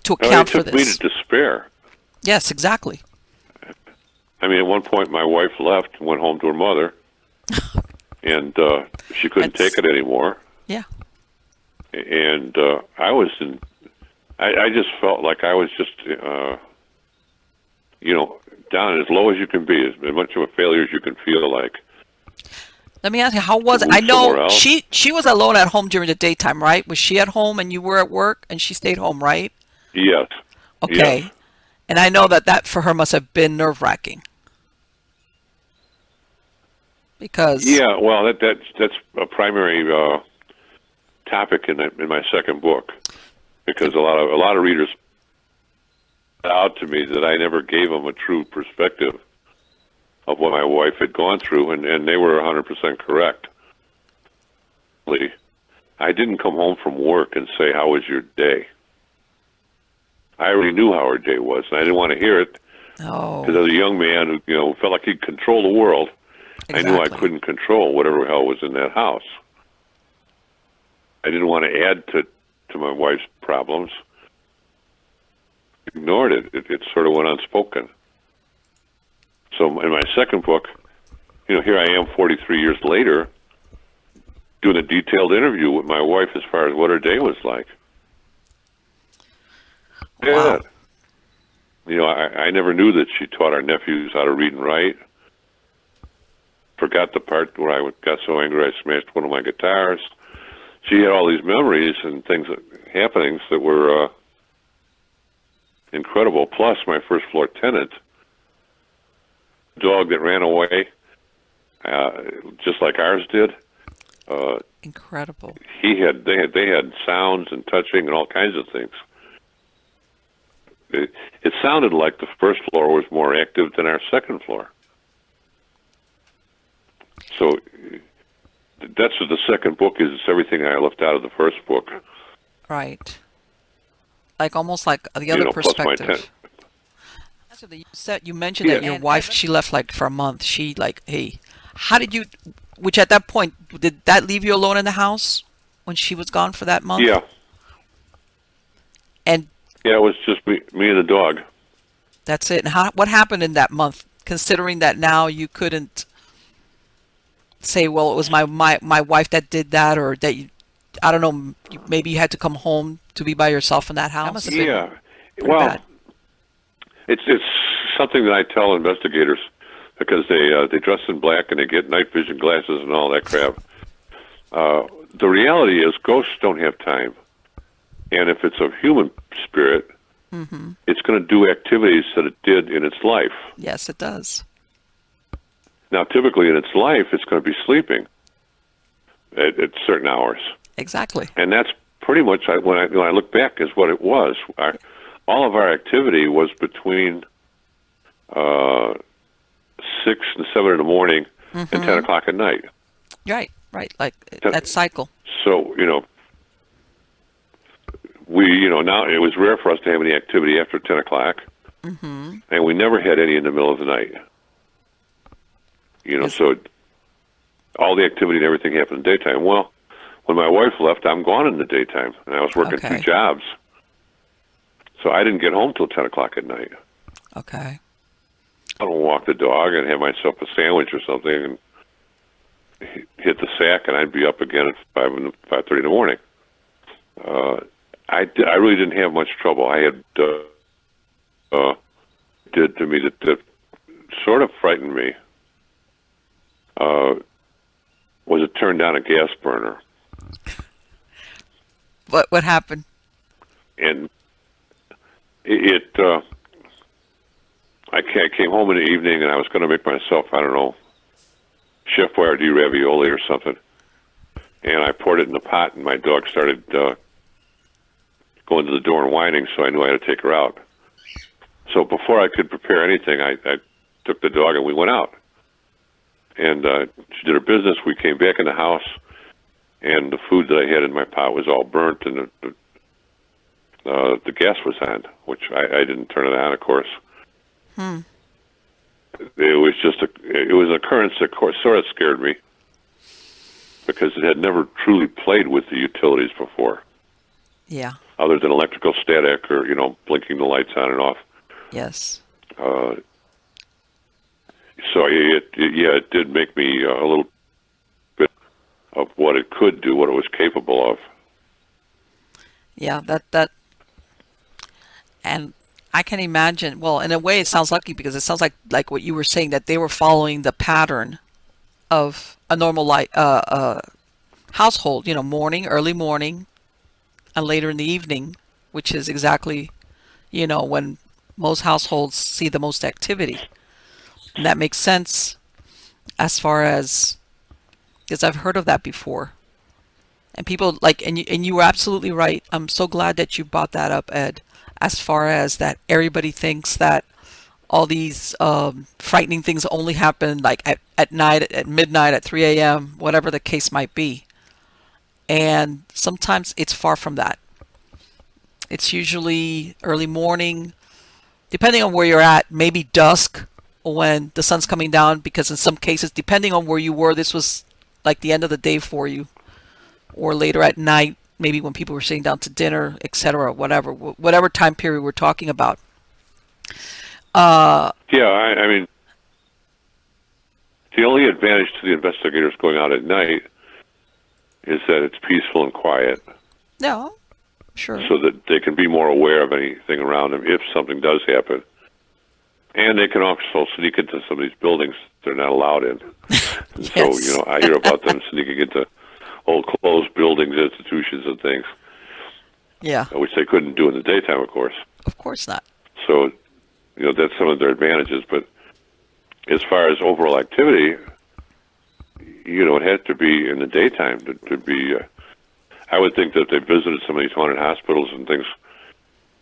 to account for It took me this. to despair. Yes, exactly. I mean, at one point, my wife left and went home to her mother, and she couldn't That's- take it anymore. Yeah. And I just felt like I was just, down as low as you can be, as much of a failure as you can feel like. Let me ask you, how was it? Move I somewhere know else. she was alone at home during the daytime, right? Was she at home and you were at work and she stayed home, right? Yes. Okay. Yes. And I know that for her must have been nerve-wracking. Because Yeah, well, that's a primary topic in my second book, because a lot of readers out to me that I never gave them a true perspective of what my wife had gone through, and they were 100% correct. I didn't come home from work and say, "How was your day?" I already knew how her day was, and I didn't want to hear it because as a young man who felt like he'd control the world, I knew I Exactly. couldn't control whatever hell was in that house. I didn't want to add to my wife's problems. Ignored it. It sort of went unspoken. So in my second book, here I am 43 years later doing a detailed interview with my wife as far as what her day was like. Wow. bad. You know, I never knew that she taught our nephews how to read and write. Forgot the part where I got so angry I smashed one of my guitars. She had all these memories and happenings that were incredible. Plus, my first floor tenant, dog that ran away, just like ours did. Incredible. They had sounds and touching and all kinds of things. It sounded like the first floor was more active than our second floor. So that's what the second book is. It's everything I left out of the first book. Right. Like almost like the You other know, plus my perspective. So you mentioned Yeah. that your wife, she left like for a month. She like, hey, how did you, which at that point, did that leave you alone in the house when she was gone for that month? Yeah, And yeah. It was just me and the dog. that's it. And what happened in that month, considering that now you couldn't say, well, it was my wife that did that, or that you, I don't know, maybe you had to come home to be by yourself in that house? That must have been Yeah. pretty Well, bad. it's something that I tell investigators because they dress in black and they get night vision glasses and all that crap. The reality is ghosts don't have time, and if it's a human spirit, it's going to do activities that it did in its life. Yes, it does. Now, typically in its life, it's going to be sleeping at certain hours, Exactly. and that's pretty much when I look back is what it was. All of our activity was between 6 and 7 in the morning and 10 o'clock at night. Right, right. Like that cycle. So, you know, now it was rare for us to have any activity after 10 o'clock, and we never had any in the middle of the night. You know, Yes. so all the activity and everything happened in the daytime. Well, when my wife left, I'm gone in the daytime, and I was working Okay. 2 jobs. So I didn't get home till 10 o'clock at night. Okay. I don't walk the dog and have myself a sandwich or something and hit the sack, and I'd be up again at 5:30 in the morning. I really didn't have much trouble. I had did to me that sort of frightened me was it turned down a gas burner, What happened? and I came home in the evening and I was going to make myself, I don't know, Chef Boyardee ravioli or something, and I poured it in the pot, and my dog started going to the door and whining, so I knew I had to take her out. So before I could prepare anything, I took the dog and we went out. And she did her business. We came back in the house, and the food that I had in my pot was all burnt, and the gas was on, which I didn't turn it on, of course. It was it was an occurrence that sort of scared me because it had never truly played with the utilities before, Yeah. other than electrical static or, you know, blinking the lights on and off. Yes. So it did make me a little bit of what it could do, what it was capable of. Yeah, and I can imagine, well, in a way it sounds lucky because it sounds like what you were saying, that they were following the pattern of a normal household, you know, early morning and later in the evening, which is exactly, you know, when most households see the most activity. And that makes sense as far as, because I've heard of that before. And people like, and you were absolutely right. I'm so glad that you brought that up, Ed, as far as that everybody thinks that all these frightening things only happen like at night, at midnight, at 3 a.m., whatever the case might be. And sometimes it's far from that. It's usually early morning, depending on where you're at, maybe dusk when the sun's coming down, because in some cases, depending on where you were, this was like the end of the day for you, or later at night, maybe when people were sitting down to dinner, etc., whatever time period we're talking about. Yeah, I mean, the only advantage to the investigators going out at night is that it's peaceful and quiet. No, Sure. so that they can be more aware of anything around them if something does happen. And they can also sneak into some of these buildings they're not allowed in. And so, Yes. I hear about them sneaking into old closed buildings, institutions, and things, Yeah. which they couldn't do in the daytime, of course. Of course not. So, that's some of their advantages. But as far as overall activity, it had to be in the daytime to be. I would think that if they visited some of these haunted hospitals and things,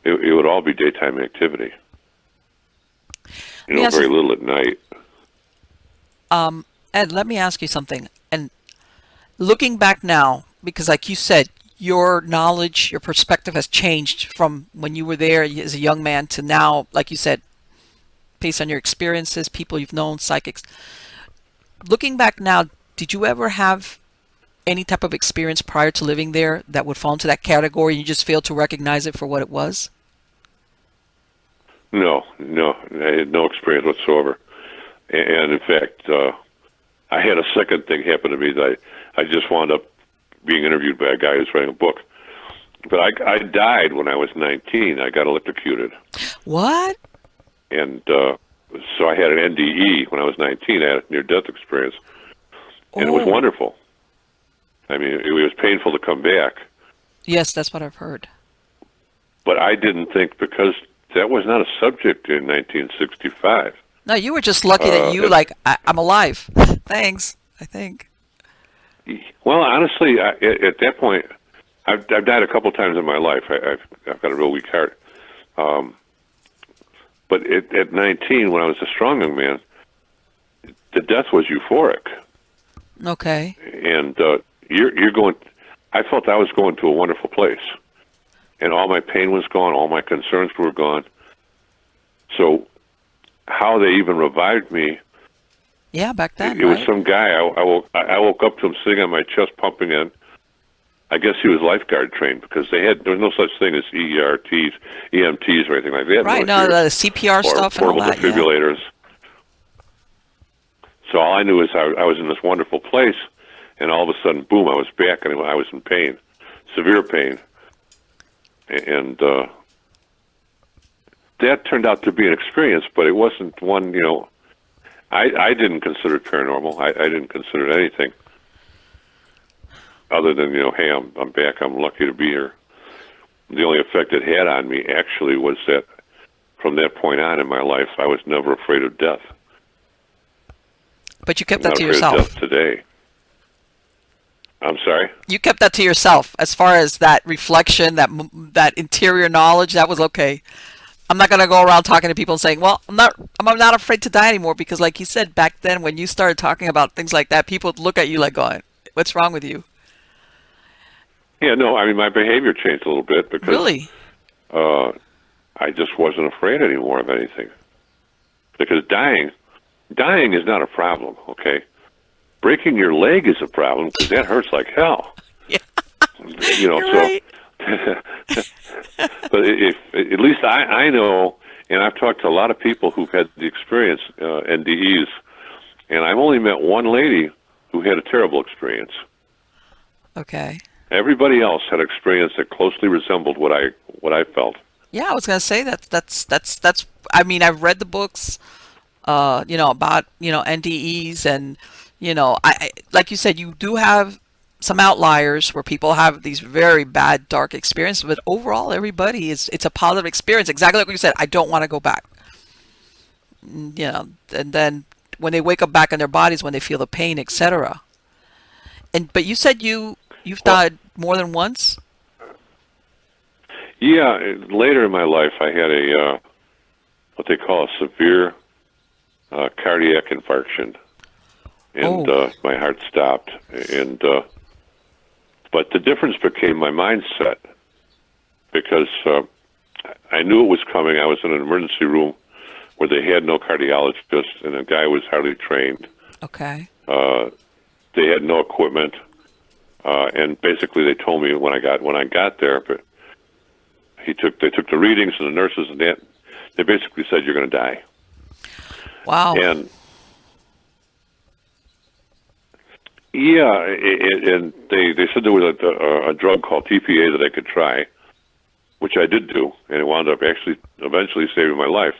it would all be daytime activity. Yes. Very little at night. Ed, let me ask you something. And looking back now, because like you said, your knowledge, your perspective has changed from when you were there as a young man to now, like you said, based on your experiences, people you've known, psychics. Looking back now, did you ever have any type of experience prior to living there that would fall into that category and you just failed to recognize it for what it was? No, I had no experience whatsoever. And in fact, I had a second thing happen to me that I just wound up being interviewed by a guy who's writing a book. But I died when I was 19. I got electrocuted. What? And so I had an NDE when I was 19. I had a near-death experience. And it was Oh. wonderful. I mean, it was painful to come back. Yes, that's what I've heard. But I didn't think, because that was not a subject in 1965. No, you were just lucky that you I'm alive. Thanks, I think. Well, honestly, at that point, I've died a couple times in my life. I've got a real weak heart. But at 19, when I was a strong young man, the death was euphoric. Okay. And you're going. I felt I was going to a wonderful place, and all my pain was gone. All my concerns were gone. So, how they even revived me? Yeah, back then, It was right? some guy. I woke up to him sitting on my chest, pumping in. I guess he was lifeguard trained, because there was no such thing as ERTs, EMTs, or anything like that. Right, no, the CPR stuff and all portable that. Yeah. defibrillators. So all I knew is I was in this wonderful place, and all of a sudden, boom, I was back, and I was in pain, severe pain. And that turned out to be an experience, but it wasn't one, I didn't consider it paranormal. I didn't consider it anything other than, hey, I'm back, I'm lucky to be here. The only effect it had on me, actually, was that from that point on in my life, I was never afraid of death. But you kept I'm that not to afraid of yourself. death today. I'm sorry? You kept that to yourself. As far as that reflection, that interior knowledge, that was okay. I'm not going to go around talking to people and saying, "Well, I'm not afraid to die anymore," because like you said back then when you started talking about things like that, people would look at you like going, "What's wrong with you?" Yeah, no, I mean, my behavior changed a little bit because Really? I just wasn't afraid anymore of anything. Because dying is not a problem, okay? Breaking your leg is a problem, because that hurts like hell. Yeah. You're You're right. But if at least I know, and I've talked to a lot of people who've had the experience, NDEs, and I've only met one lady who had a terrible experience. Okay. Everybody else had experience that closely resembled what I felt. Yeah, I was gonna say that's. I mean, I've read the books, about NDEs, and I like you said, you do have some outliers where people have these very bad, dark experiences, but overall, it's a positive experience. Exactly like you said. I don't want to go back. And then when they wake up back in their bodies, when they feel the pain, etc. But you said you've died more than once. Yeah, later in my life, I had a what they call a severe cardiac infarction, and my heart stopped. And but the difference became my mindset, because I knew it was coming. I was in an emergency room where they had no cardiologist, and the guy was hardly trained. Okay. They had no equipment, and basically they told me when I got there, but they took the readings, and the nurses and that, they basically said, "You're going to die." Wow. And yeah, and they said there was a drug called TPA that I could try, which I did do, and it wound up actually eventually saving my life.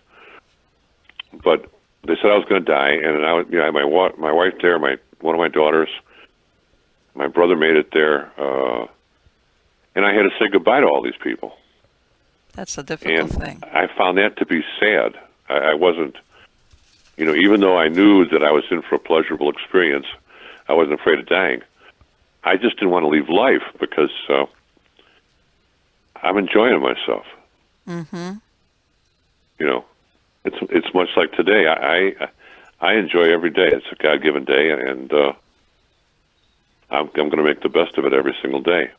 But they said I was going to die, and I, you know, I had my wife there, one of my daughters, my brother made it there, and I had to say goodbye to all these people. That's a difficult And thing. I found that to be sad. I wasn't, you know, even though I knew that I was in for a pleasurable experience, I wasn't afraid of dying. I just didn't want to leave life because I'm enjoying myself. Mm-hmm. You know, it's much like today. I enjoy every day. It's a God-given day, and I'm going to make the best of it every single day.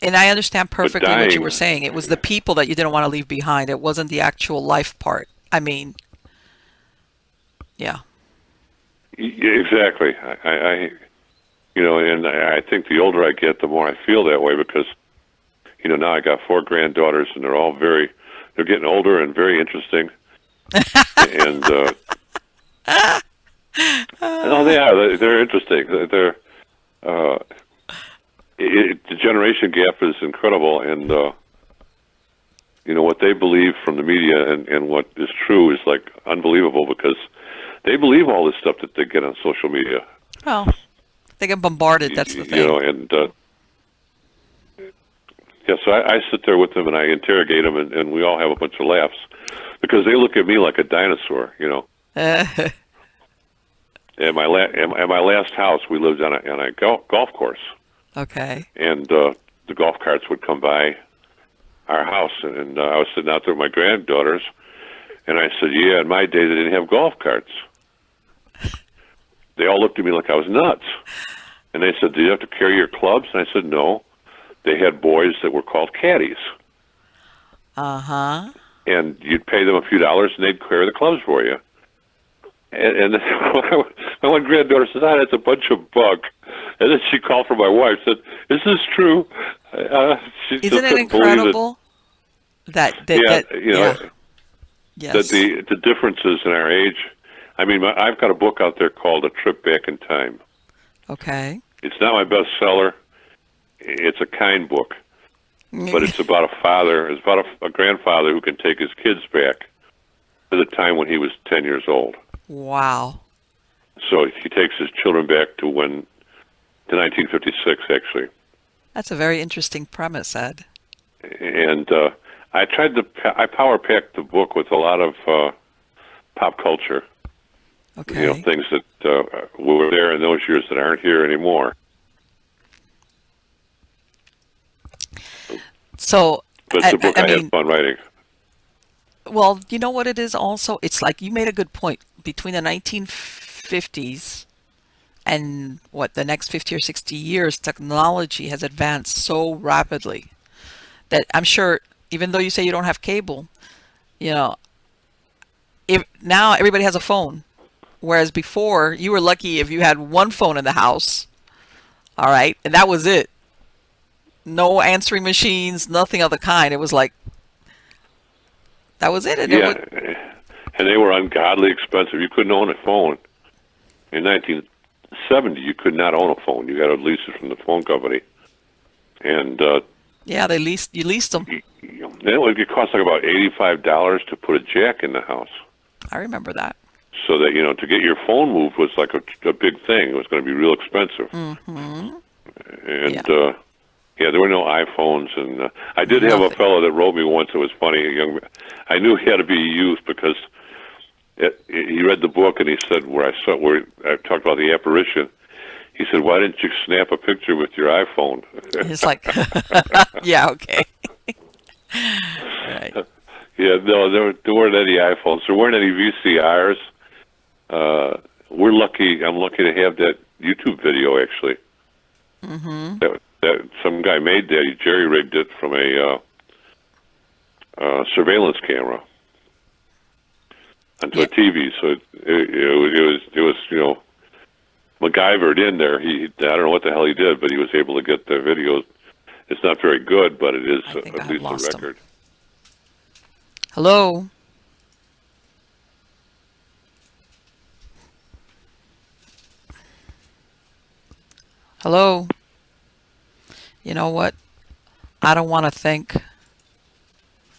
And I understand But perfectly what you were dying, saying. It was the people that you didn't want to leave behind. It wasn't the actual life part. I mean, yeah. exactly. You know, and I think the older I get, the more I feel that way because, you know, now I got 4 granddaughters, and they're getting older and very interesting. And no, they are. They're interesting. Uh, the generation gap is incredible, and you know what they believe from the media and what is true is like unbelievable because they believe all this stuff that they get on social media. Well, they get bombarded. That's the You know, thing. and yeah, so I sit there with them and I interrogate them, and we all have a bunch of laughs because they look at me like a dinosaur. You know. At my last house, we lived on a golf course, Okay. and the golf carts would come by our house, and I was sitting out there with my granddaughters, and I said, "Yeah, in my day they didn't have golf carts." They all looked at me like I was nuts, and they said, "Do you have to carry your clubs?" And I said, "No." They had boys that were called caddies, Uh-huh. and you'd pay them a few dollars, and they'd carry the clubs for you. And my one granddaughter says, "Ah, that's a bunch of bunk." And then she called for my wife, said, "Is this true?" She just Isn't it couldn't believe it. incredible Yeah, that you know, yeah, that yes. the differences in our age. I mean, I've got a book out there called A Trip Back in Time. Okay. It's not my bestseller. It's a kind book, but it's about a father. It's about a grandfather who can take his kids back to the time when he was 10 years old. Wow. So he takes his children back to 1956, actually. That's a very interesting premise, Ed. And I power packed the book with a lot of pop culture. You know, Okay. things that were there in those years that aren't here anymore. So, But it's a book I I had mean, fun writing. well, you know what it is also? It's like you made a good point. Between the 1950s and what the next 50 or 60 years, technology has advanced so rapidly that I'm sure, even though you say you don't have cable, you know, if now everybody has a phone, whereas before you were lucky if you had one phone in the house, all right, and that was it. No answering machines, nothing of the kind. It was like that was it, and it Yeah, would. and they were ungodly expensive. You couldn't own a phone. In 1970, you could not own a phone. You got to lease it from the phone company. And Yeah, you leased them. then it would cost like about $85 to put a jack in the house. I remember that. So that, you know, to get your phone moved was like a big thing. It was going to be real expensive. Mm-hmm. And Yeah, yeah, there were no iPhones, and I did have a nothing. fellow that wrote me once. It was funny. I knew he had to be a youth because he read the book and he said where I talked about the apparition. He said, "Why didn't you snap a picture with your iPhone?" It's like, yeah, okay, right. Yeah, no, there weren't any iPhones. There weren't any VCRs. We're lucky. I'm lucky to have that YouTube video actually. Mm-hmm. That some guy made that. He jerry rigged it from a surveillance camera onto Yeah, a TV. So it was you know MacGyvered in there. I don't know what the hell he did, but he was able to get the videos. It's not very good, but it is I think I at have least a lost them. record. Hello, hello. you know what? I don't want to think,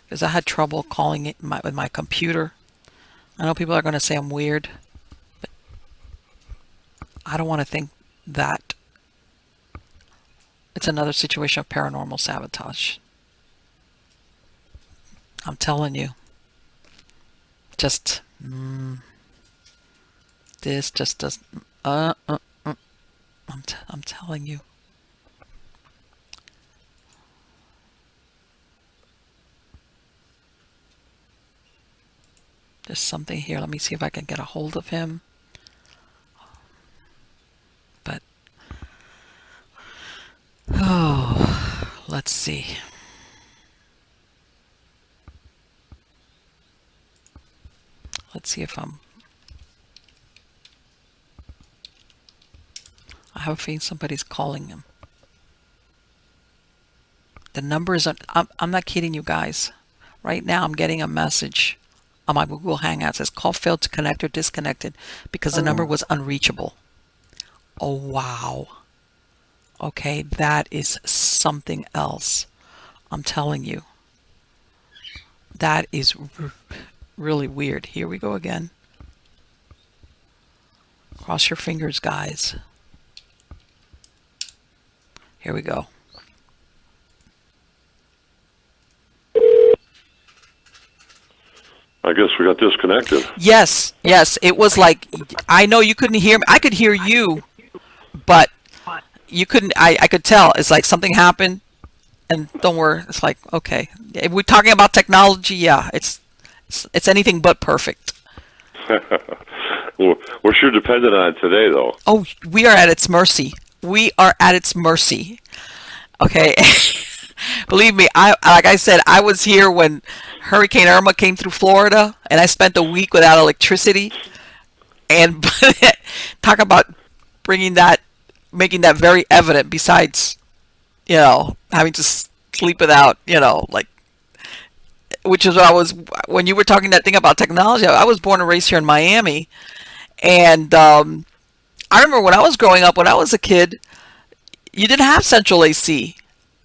because I had trouble calling it with my computer. I know people are going to say I'm weird, but I don't want to think that it's another situation of paranormal sabotage. I'm telling you, just this just doesn't. I'm telling you. There's something here. Let me see if I can get a hold of him. But oh, let's see. Let's see if I have a feeling somebody's calling him. The number is, I'm not kidding you guys. Right now I'm getting a message on my Google Hangout. It says call failed to connect or disconnected because the number was unreachable. Oh, wow. Okay, that is something else. I'm telling you. That is really weird. Here we go again. Cross your fingers, guys. Here we go. I guess we got disconnected. Yes, yes. It was like, I know you couldn't hear me. I could hear you, but you couldn't. I could tell. It's like something happened, and don't worry. It's like, okay. If we're talking about technology, yeah, it's anything but perfect. We're sure dependent on it today, though. Oh, we are at its mercy. We are at its mercy. Okay. Believe me, like I said, I was here when Hurricane Irma came through Florida, and I spent a week without electricity. And talk about making that very evident. Besides, having to sleep without, like, which is what I was when you were talking that thing about technology. I was born and raised here in Miami, and I remember when I was growing up, when I was a kid, you didn't have central AC.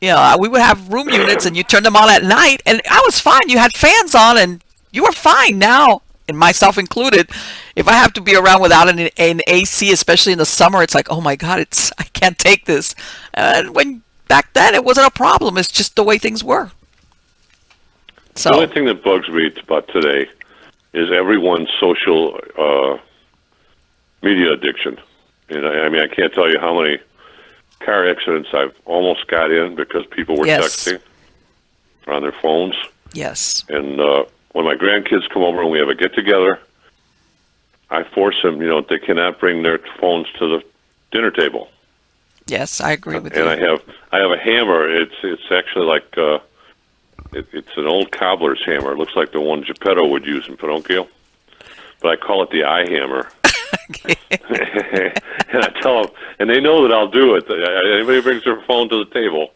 We would have room units, and you turned them on at night, and I was fine. You had fans on, and you were fine. Now, and myself included, if I have to be around without an AC, especially in the summer, it's like, oh my God, I can't take this. And when back then, it wasn't a problem. It's just the way things were. So the only thing that bugs me about today is everyone's social media addiction. And I mean, I can't tell you how many car accidents I've almost got in because people were texting on their phones. Yes. And when my grandkids come over and we have a get-together, I force them, they cannot bring their phones to the dinner table. Yes, I agree with you. And I have a hammer. It's actually like it's an old cobbler's hammer. It looks like the one Geppetto would use in Pinocchio, but I call it the eye hammer. And I tell them, and they know that I'll do it. Anybody brings their phone to the table,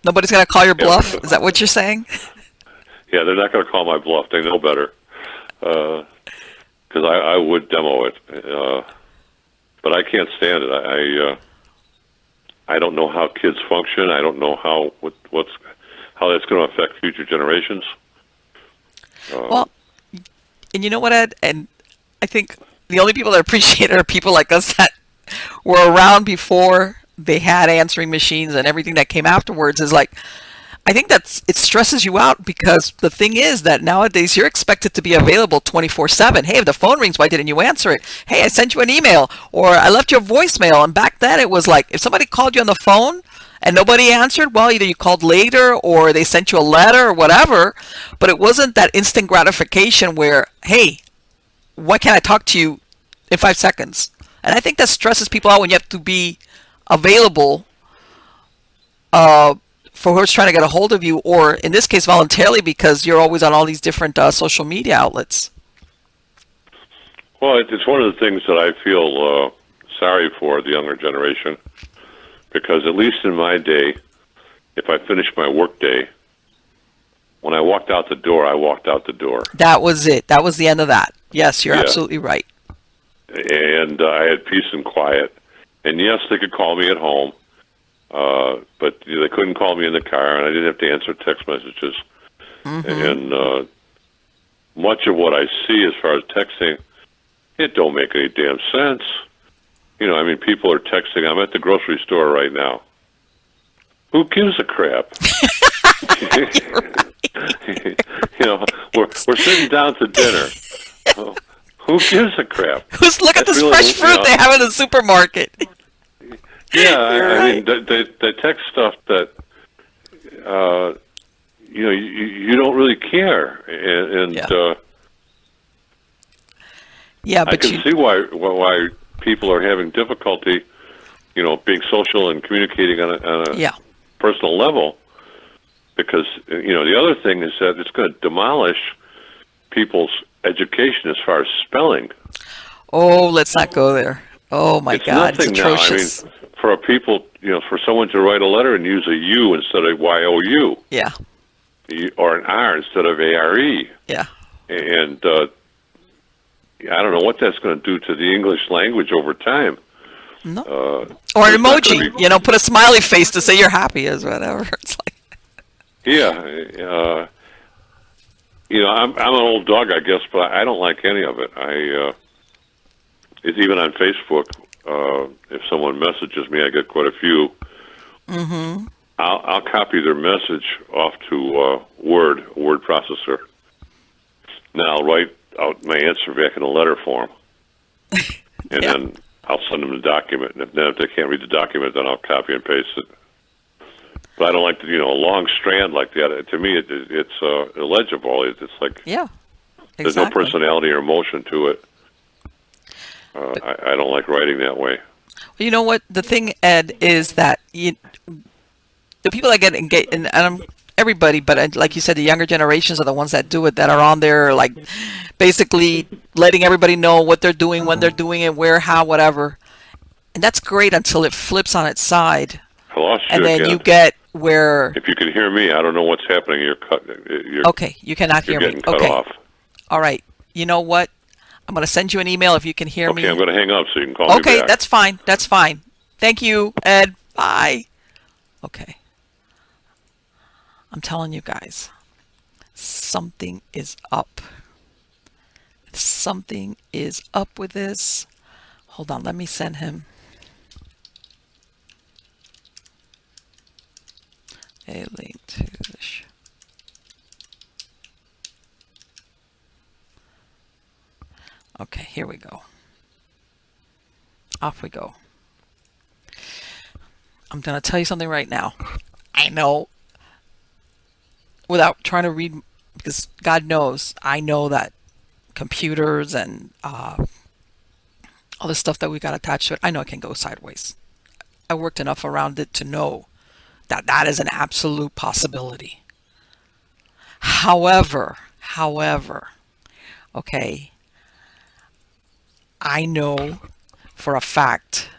nobody's going to call your bluff? Is that what you're saying? Yeah, they're not going to call my bluff. They know better. Because I would demo it. But I can't stand it. I don't know how kids function. I don't know how that's going to affect future generations. Well, and you know what, Ed? And I think the only people that appreciate it are people like us that were around before they had answering machines and everything that came afterwards. Is like, I think it stresses you out, because the thing is that nowadays you're expected to be available 24/7. Hey, if the phone rings, why didn't you answer it? Hey, I sent you an email, or I left you a voicemail. And back then it was like, if somebody called you on the phone and nobody answered, well, either you called later or they sent you a letter or whatever. But it wasn't that instant gratification where, hey, why can't I talk to you in 5 seconds? And I think that stresses people out when you have to be available for who's trying to get a hold of you, or in this case voluntarily, because you're always on all these different social media outlets. Well, it's one of the things that I feel sorry for the younger generation, because at least in my day, if I finished my work day, when I walked out the door, I walked out the door. That was it. That was the end of that. Yes, you're absolutely right. And I had peace and quiet. And yes, they could call me at home. But they couldn't call me in the car, and I didn't have to answer text messages. And much of what I see as far as texting, it don't make any damn sense. I mean, people are texting. I'm at the grocery store right now. Who gives a crap? We're sitting down to dinner. Who gives a crap? Look at That's this really, fresh fruit they have in the supermarket. Yeah, You're I mean, right. the text stuff that you don't really care, and Yeah. Yeah, I but can see why people are having difficulty, being social and communicating on a yeah. personal level, because the other thing is that it's going to demolish people's education as far as spelling. Oh, let's not go there. Oh my It's God, it's nothing now. I mean, atrocious. for for someone to write a letter and use a U instead of YOU, Yeah, or an R instead of ARE, yeah. and I don't know what that's going to do to the English language over time. No. Or an It's not gonna emoji, be- put a smiley face to say you're happy or whatever. It's like, Yeah, I'm an old dog, I guess, but I don't like any of it. It's even on Facebook. If someone messages me, I get quite a few. I'll copy their message off to word processor. Now I'll write out my answer back in a letter form, and Yeah. then I'll send them the document. And if they can't read the document, then I'll copy and paste it. But I don't like a long strand like that. To me, it's illegible. It's like yeah, there's no exactly. personality or emotion to it. I don't like writing that way. You know what? The thing, Ed, is that the people that get engaged, and everybody, but like you said, the younger generations are the ones that do it, that are on there, like basically letting everybody know what they're doing, when they're doing it, where, how, whatever. And that's great until it flips on its side. I lost you And then again. you get where, If you can hear me, I don't know what's happening. okay, you cannot You're hear me. getting cut Okay. off. All right. You know what? I'm going to send you an email if you can hear me. Okay, I'm going to hang up so you can call me Okay, back. that's fine. That's fine. Thank you, Ed. Bye. Okay. I'm telling you guys, something is up. Something is up with this. Hold on, let me send him a link to this. Okay, here we go. Off we go. I'm going to tell you something right now. I know, without trying to read, because God knows, I know that computers and all the stuff that we got attached to it, I know it can go sideways. I worked enough around it to know that that is an absolute possibility. However, okay, I know for a fact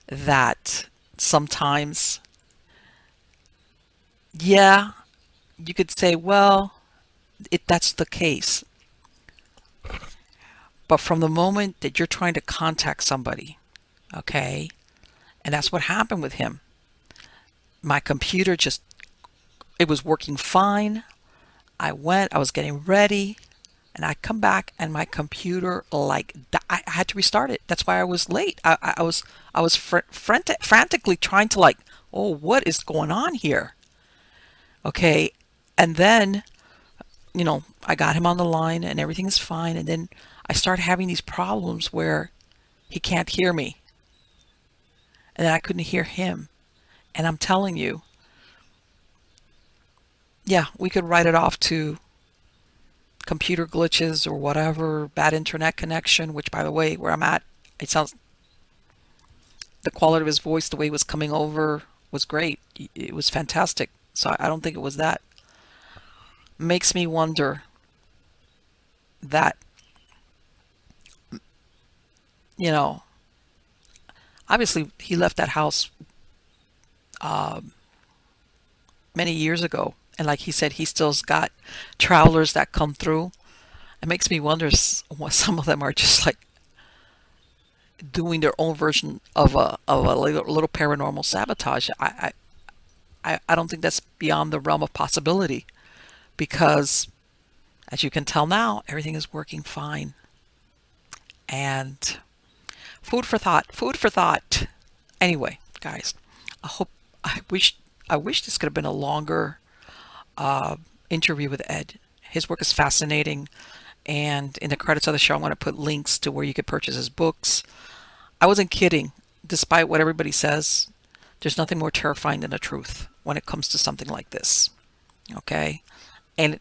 that sometimes, yeah, you could say, well, that's the case. But from the moment that you're trying to contact somebody, okay, and that's what happened with him. My computer it was working fine. I was getting ready, and I come back and my computer, like, I had to restart it. That's why I was late. I was frantically trying to, like, oh, what is going on here? Okay, and then, I got him on the line and everything is fine, and then I start having these problems where he can't hear me, and then I couldn't hear him. And I'm telling you, yeah, we could write it off to computer glitches or whatever, bad internet connection, which, by the way, where I'm at, the quality of his voice, the way it was coming over was great. It was fantastic. So I don't think it was that. Makes me wonder that, obviously he left that house many years ago. And like he said, he still's got travelers that come through. It makes me wonder what some of them are just like, doing their own version of a little paranormal sabotage. I don't think that's beyond the realm of possibility, because as you can tell now, everything is working fine. And food for thought, food for thought. Anyway, guys, I hope I wish this could have been a longer interview with Ed. His work is fascinating, and in the credits of the show, I'm going to put links to where you could purchase his books. I wasn't kidding. Despite what everybody says, there's nothing more terrifying than the truth when it comes to something like this. Okay? And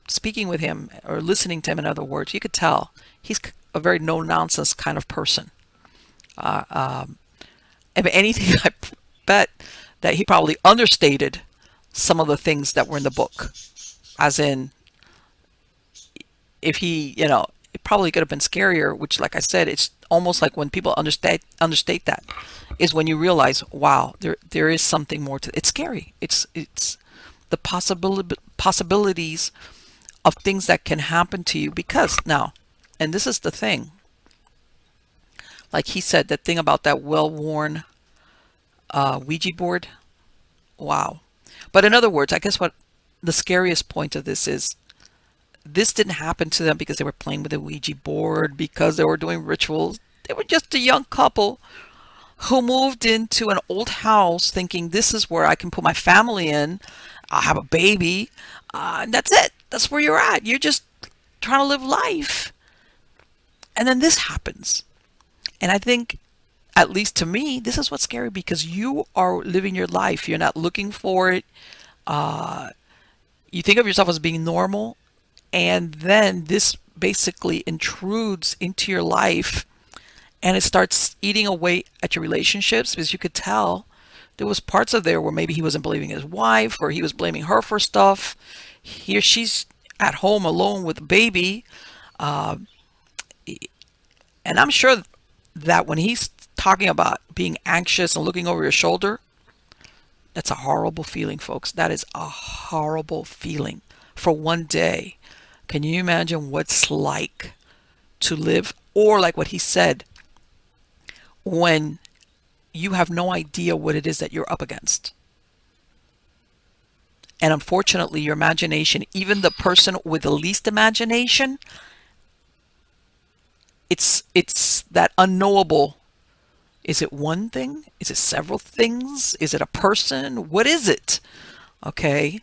speaking with him, or listening to him, in other words, you could tell he's a very no-nonsense kind of person. If anything, I bet that he probably understated some of the things that were in the book. As in, if he, it probably could have been scarier, which, like I said, it's almost like when people understate that, is when you realize, wow, there is something more to it. It's scary. It's the possibilities of things that can happen to you, because now, and this is the thing, like he said, that thing about that well-worn Ouija board. Wow. But in other words, I guess what the scariest point of this is, this didn't happen to them because they were playing with a Ouija board, because they were doing rituals. They were just a young couple who moved into an old house thinking, this is where I can put my family in. I'll have a baby. And that's it. That's where you're at. You're just trying to live life. And then this happens. And I think, at least to me, this is what's scary, because you are living your life. You're not looking for it. You think of yourself as being normal. And then this basically intrudes into your life, and it starts eating away at your relationships, because you could tell there was parts of there where maybe he wasn't believing his wife, or he was blaming her for stuff. Here she's at home alone with a baby. And I'm sure that when he's talking about being anxious and looking over your shoulder, that's a horrible feeling, folks. That is a horrible feeling for one day. Can you imagine what it's like to live, or like what he said, when you have no idea what it is that you're up against? And unfortunately, your imagination, even the person with the least imagination, it's that unknowable. Is it one thing? Is it several things? Is it a person? What is it? Okay.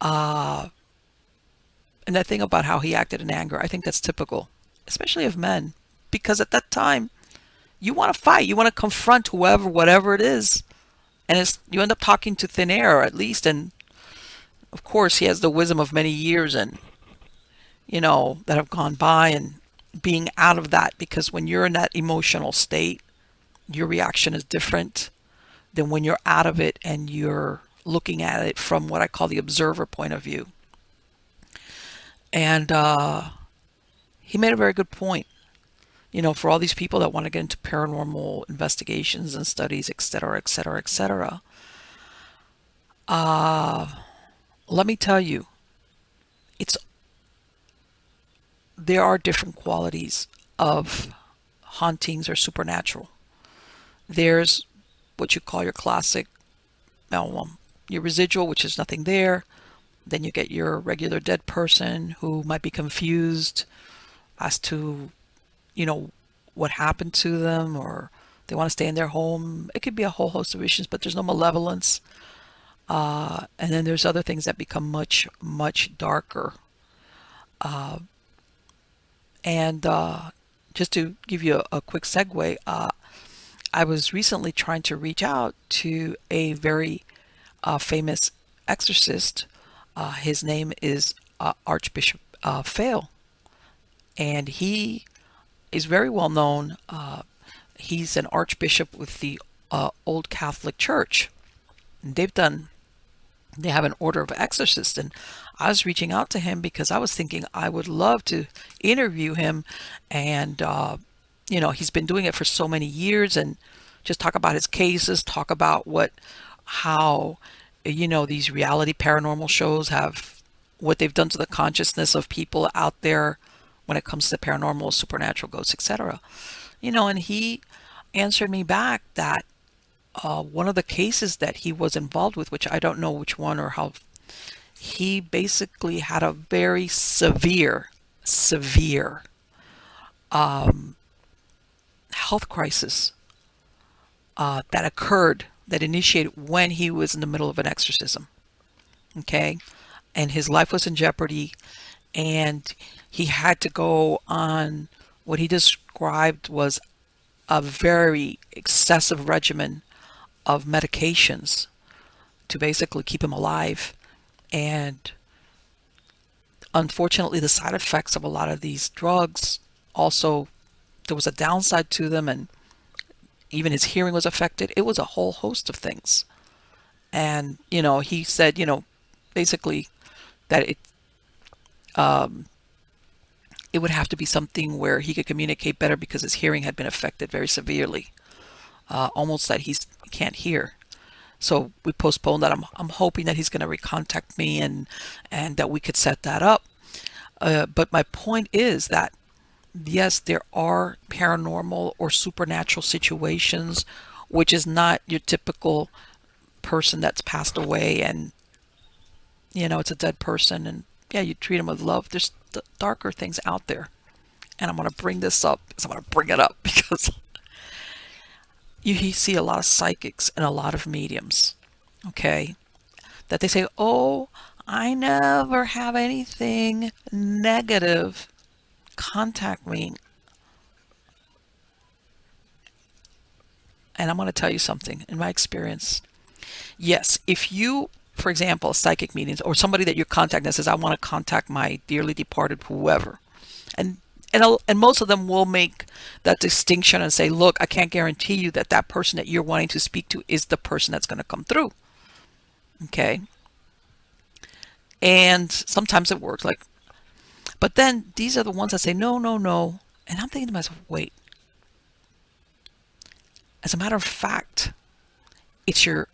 And that thing about how he acted in anger, I think that's typical, especially of men, because at that time, you want to fight, you want to confront whoever, whatever it is, and you end up talking to thin air, at least. And of course, he has the wisdom of many years, and that have gone by, and being out of that, because when you're in that emotional state, your reaction is different than when you're out of it and you're looking at it from what I call the observer point of view. And he made a very good point. For all these people that want to get into paranormal investigations and studies, et cetera, et cetera, et cetera. Let me tell you, there are different qualities of hauntings or supernatural. There's what you call your classic, your residual, which is nothing there. Then you get your regular dead person who might be confused as to, what happened to them, or they want to stay in their home. It could be a whole host of issues, but there's no malevolence. And then there's other things that become much, much darker. And just to give you a quick segue, I was recently trying to reach out to a very famous exorcist. His name is Archbishop Fail, and he is very well known. He's an archbishop with the Old Catholic Church. And they have an order of exorcists, and I was reaching out to him because I was thinking I would love to interview him, and he's been doing it for so many years, and just talk about his cases, talk about how these reality paranormal shows have, what they've done to the consciousness of people out there when it comes to paranormal, supernatural, ghosts, etc. And he answered me back that one of the cases that he was involved with, which I don't know which one or how, he basically had a very severe health crisis that occurred, that initiated when he was in the middle of an exorcism. Okay. And his life was in jeopardy, and he had to go on what he described was a very excessive regimen of medications to basically keep him alive. And unfortunately, the side effects of a lot of these drugs also, there was a downside to them, and even his hearing was affected. It was a whole host of things. And, he said, basically that it would have to be something where he could communicate better because his hearing had been affected very severely, almost that he can't hear. So we postponed that. I'm hoping that he's going to recontact me and that we could set that up. But my point is that yes, there are paranormal or supernatural situations, which is not your typical person that's passed away and it's a dead person, and yeah, you treat them with love. There's darker things out there, and I'm going to bring this up because I'm going to bring it up because you see a lot of psychics and a lot of mediums, okay, that they say, oh, I never have anything negative contact me. And I'm going to tell you something. In my experience, yes, if you, for example, psychic meetings or somebody that you're contacting that says, I want to contact my dearly departed whoever, and most of them will make that distinction and say, look, I can't guarantee you that that person that you're wanting to speak to is the person that's going to come through. Okay. And sometimes it works, but then these are the ones that say, no, no, no. And I'm thinking to myself, wait, as a matter of fact, it's your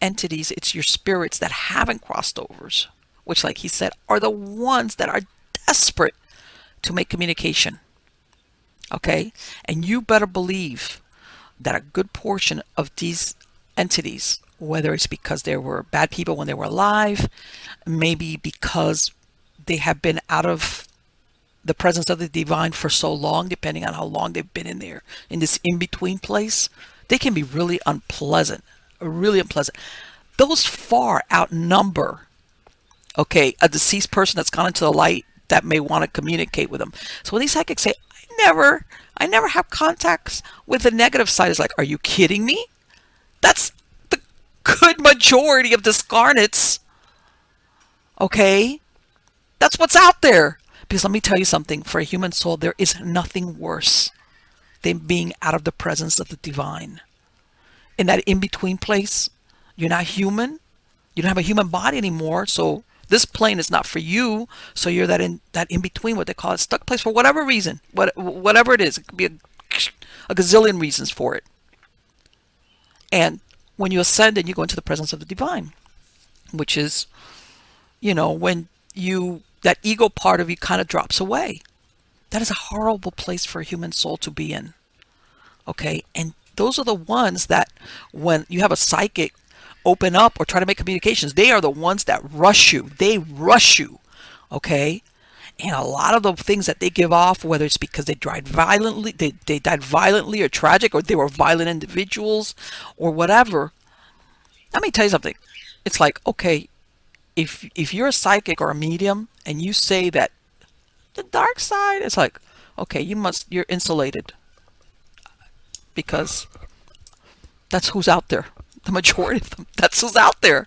entities, it's your spirits that haven't crossed overs, which, like he said, are the ones that are desperate to make communication. Okay. And you better believe that a good portion of these entities, whether it's because they were bad people when they were alive, maybe because they have been out of the presence of the divine for so long, depending on how long they've been in there, in this in-between place, they can be really unpleasant, really unpleasant. Those far outnumber, okay, a deceased person that's gone into the light that may want to communicate with them. So when these psychics say, I never have contacts with the negative side, it's like, are you kidding me? That's the good majority of discarnates. Okay? That's what's out there. Because let me tell you something, for a human soul, there is nothing worse than being out of the presence of the divine. In that in-between place, you're not human. You don't have a human body anymore. So this plane is not for you. So you're that in between, what they call a stuck place for whatever reason, whatever it is. It could be a gazillion reasons for it. And when you ascend and you go into the presence of the divine, which is, when that ego part of you kind of drops away. That is a horrible place for a human soul to be in. Okay. And those are the ones that when you have a psychic open up or try to make communications, they are the ones that rush you. They rush you. Okay. And a lot of the things that they give off, whether it's because they died violently, they died violently or tragic, or they were violent individuals or whatever. Let me tell you something. It's like, okay, if you're a psychic or a medium and you say that the dark side, it's like, okay, you're insulated, because that's who's out there. The majority of them, that's who's out there.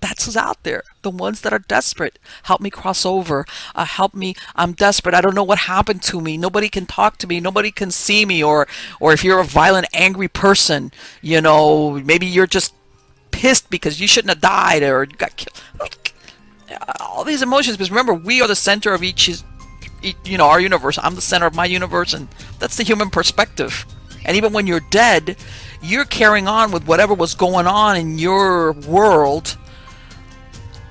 That's who's out there. The ones that are desperate. Help me cross over. Help me. I'm desperate. I don't know what happened to me. Nobody can talk to me. Nobody can see me. Or if you're a violent, angry person, maybe you're just pissed because you shouldn't have died or got killed. All these emotions, because remember, we are the center of our universe. I'm the center of my universe, and that's the human perspective. And even when you're dead, you're carrying on with whatever was going on in your world.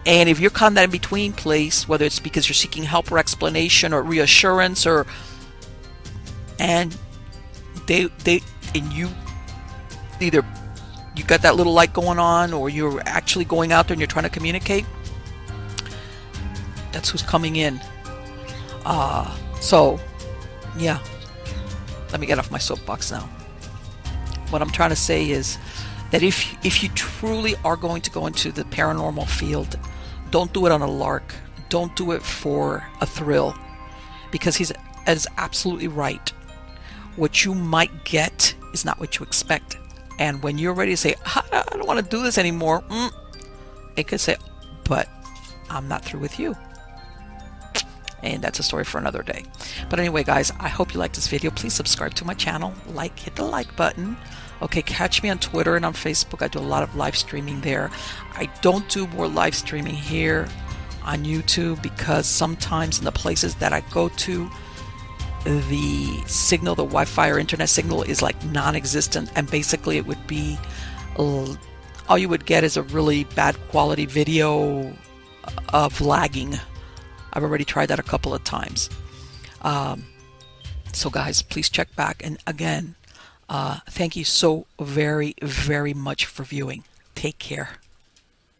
And if you're caught in that in-between place, whether it's because you're seeking help or explanation or reassurance, and they and you either you got that little light going on or you're actually going out there and you're trying to communicate, that's who's coming in. So yeah, let me get off my soapbox now. What I'm trying to say is that if you truly are going to go into the paranormal field, don't do it on a lark. Don't do it for a thrill, because he's is absolutely right. What you might get is not what you expect. And when you're ready to say, I don't want to do this anymore, it could say, but I'm not through with you. And that's a story for another day. But anyway, guys, I hope you liked this video. Please subscribe to my channel. Hit the like button. Okay, catch me on Twitter and on Facebook. I do a lot of live streaming there. I don't do more live streaming here on YouTube because sometimes in the places that I go to, the signal, the Wi-Fi or internet signal is like non-existent, and basically it would be all you would get is a really bad quality video of lagging. I've already tried that a couple of times. So guys, please check back. And again, thank you so very, very much for viewing. Take care.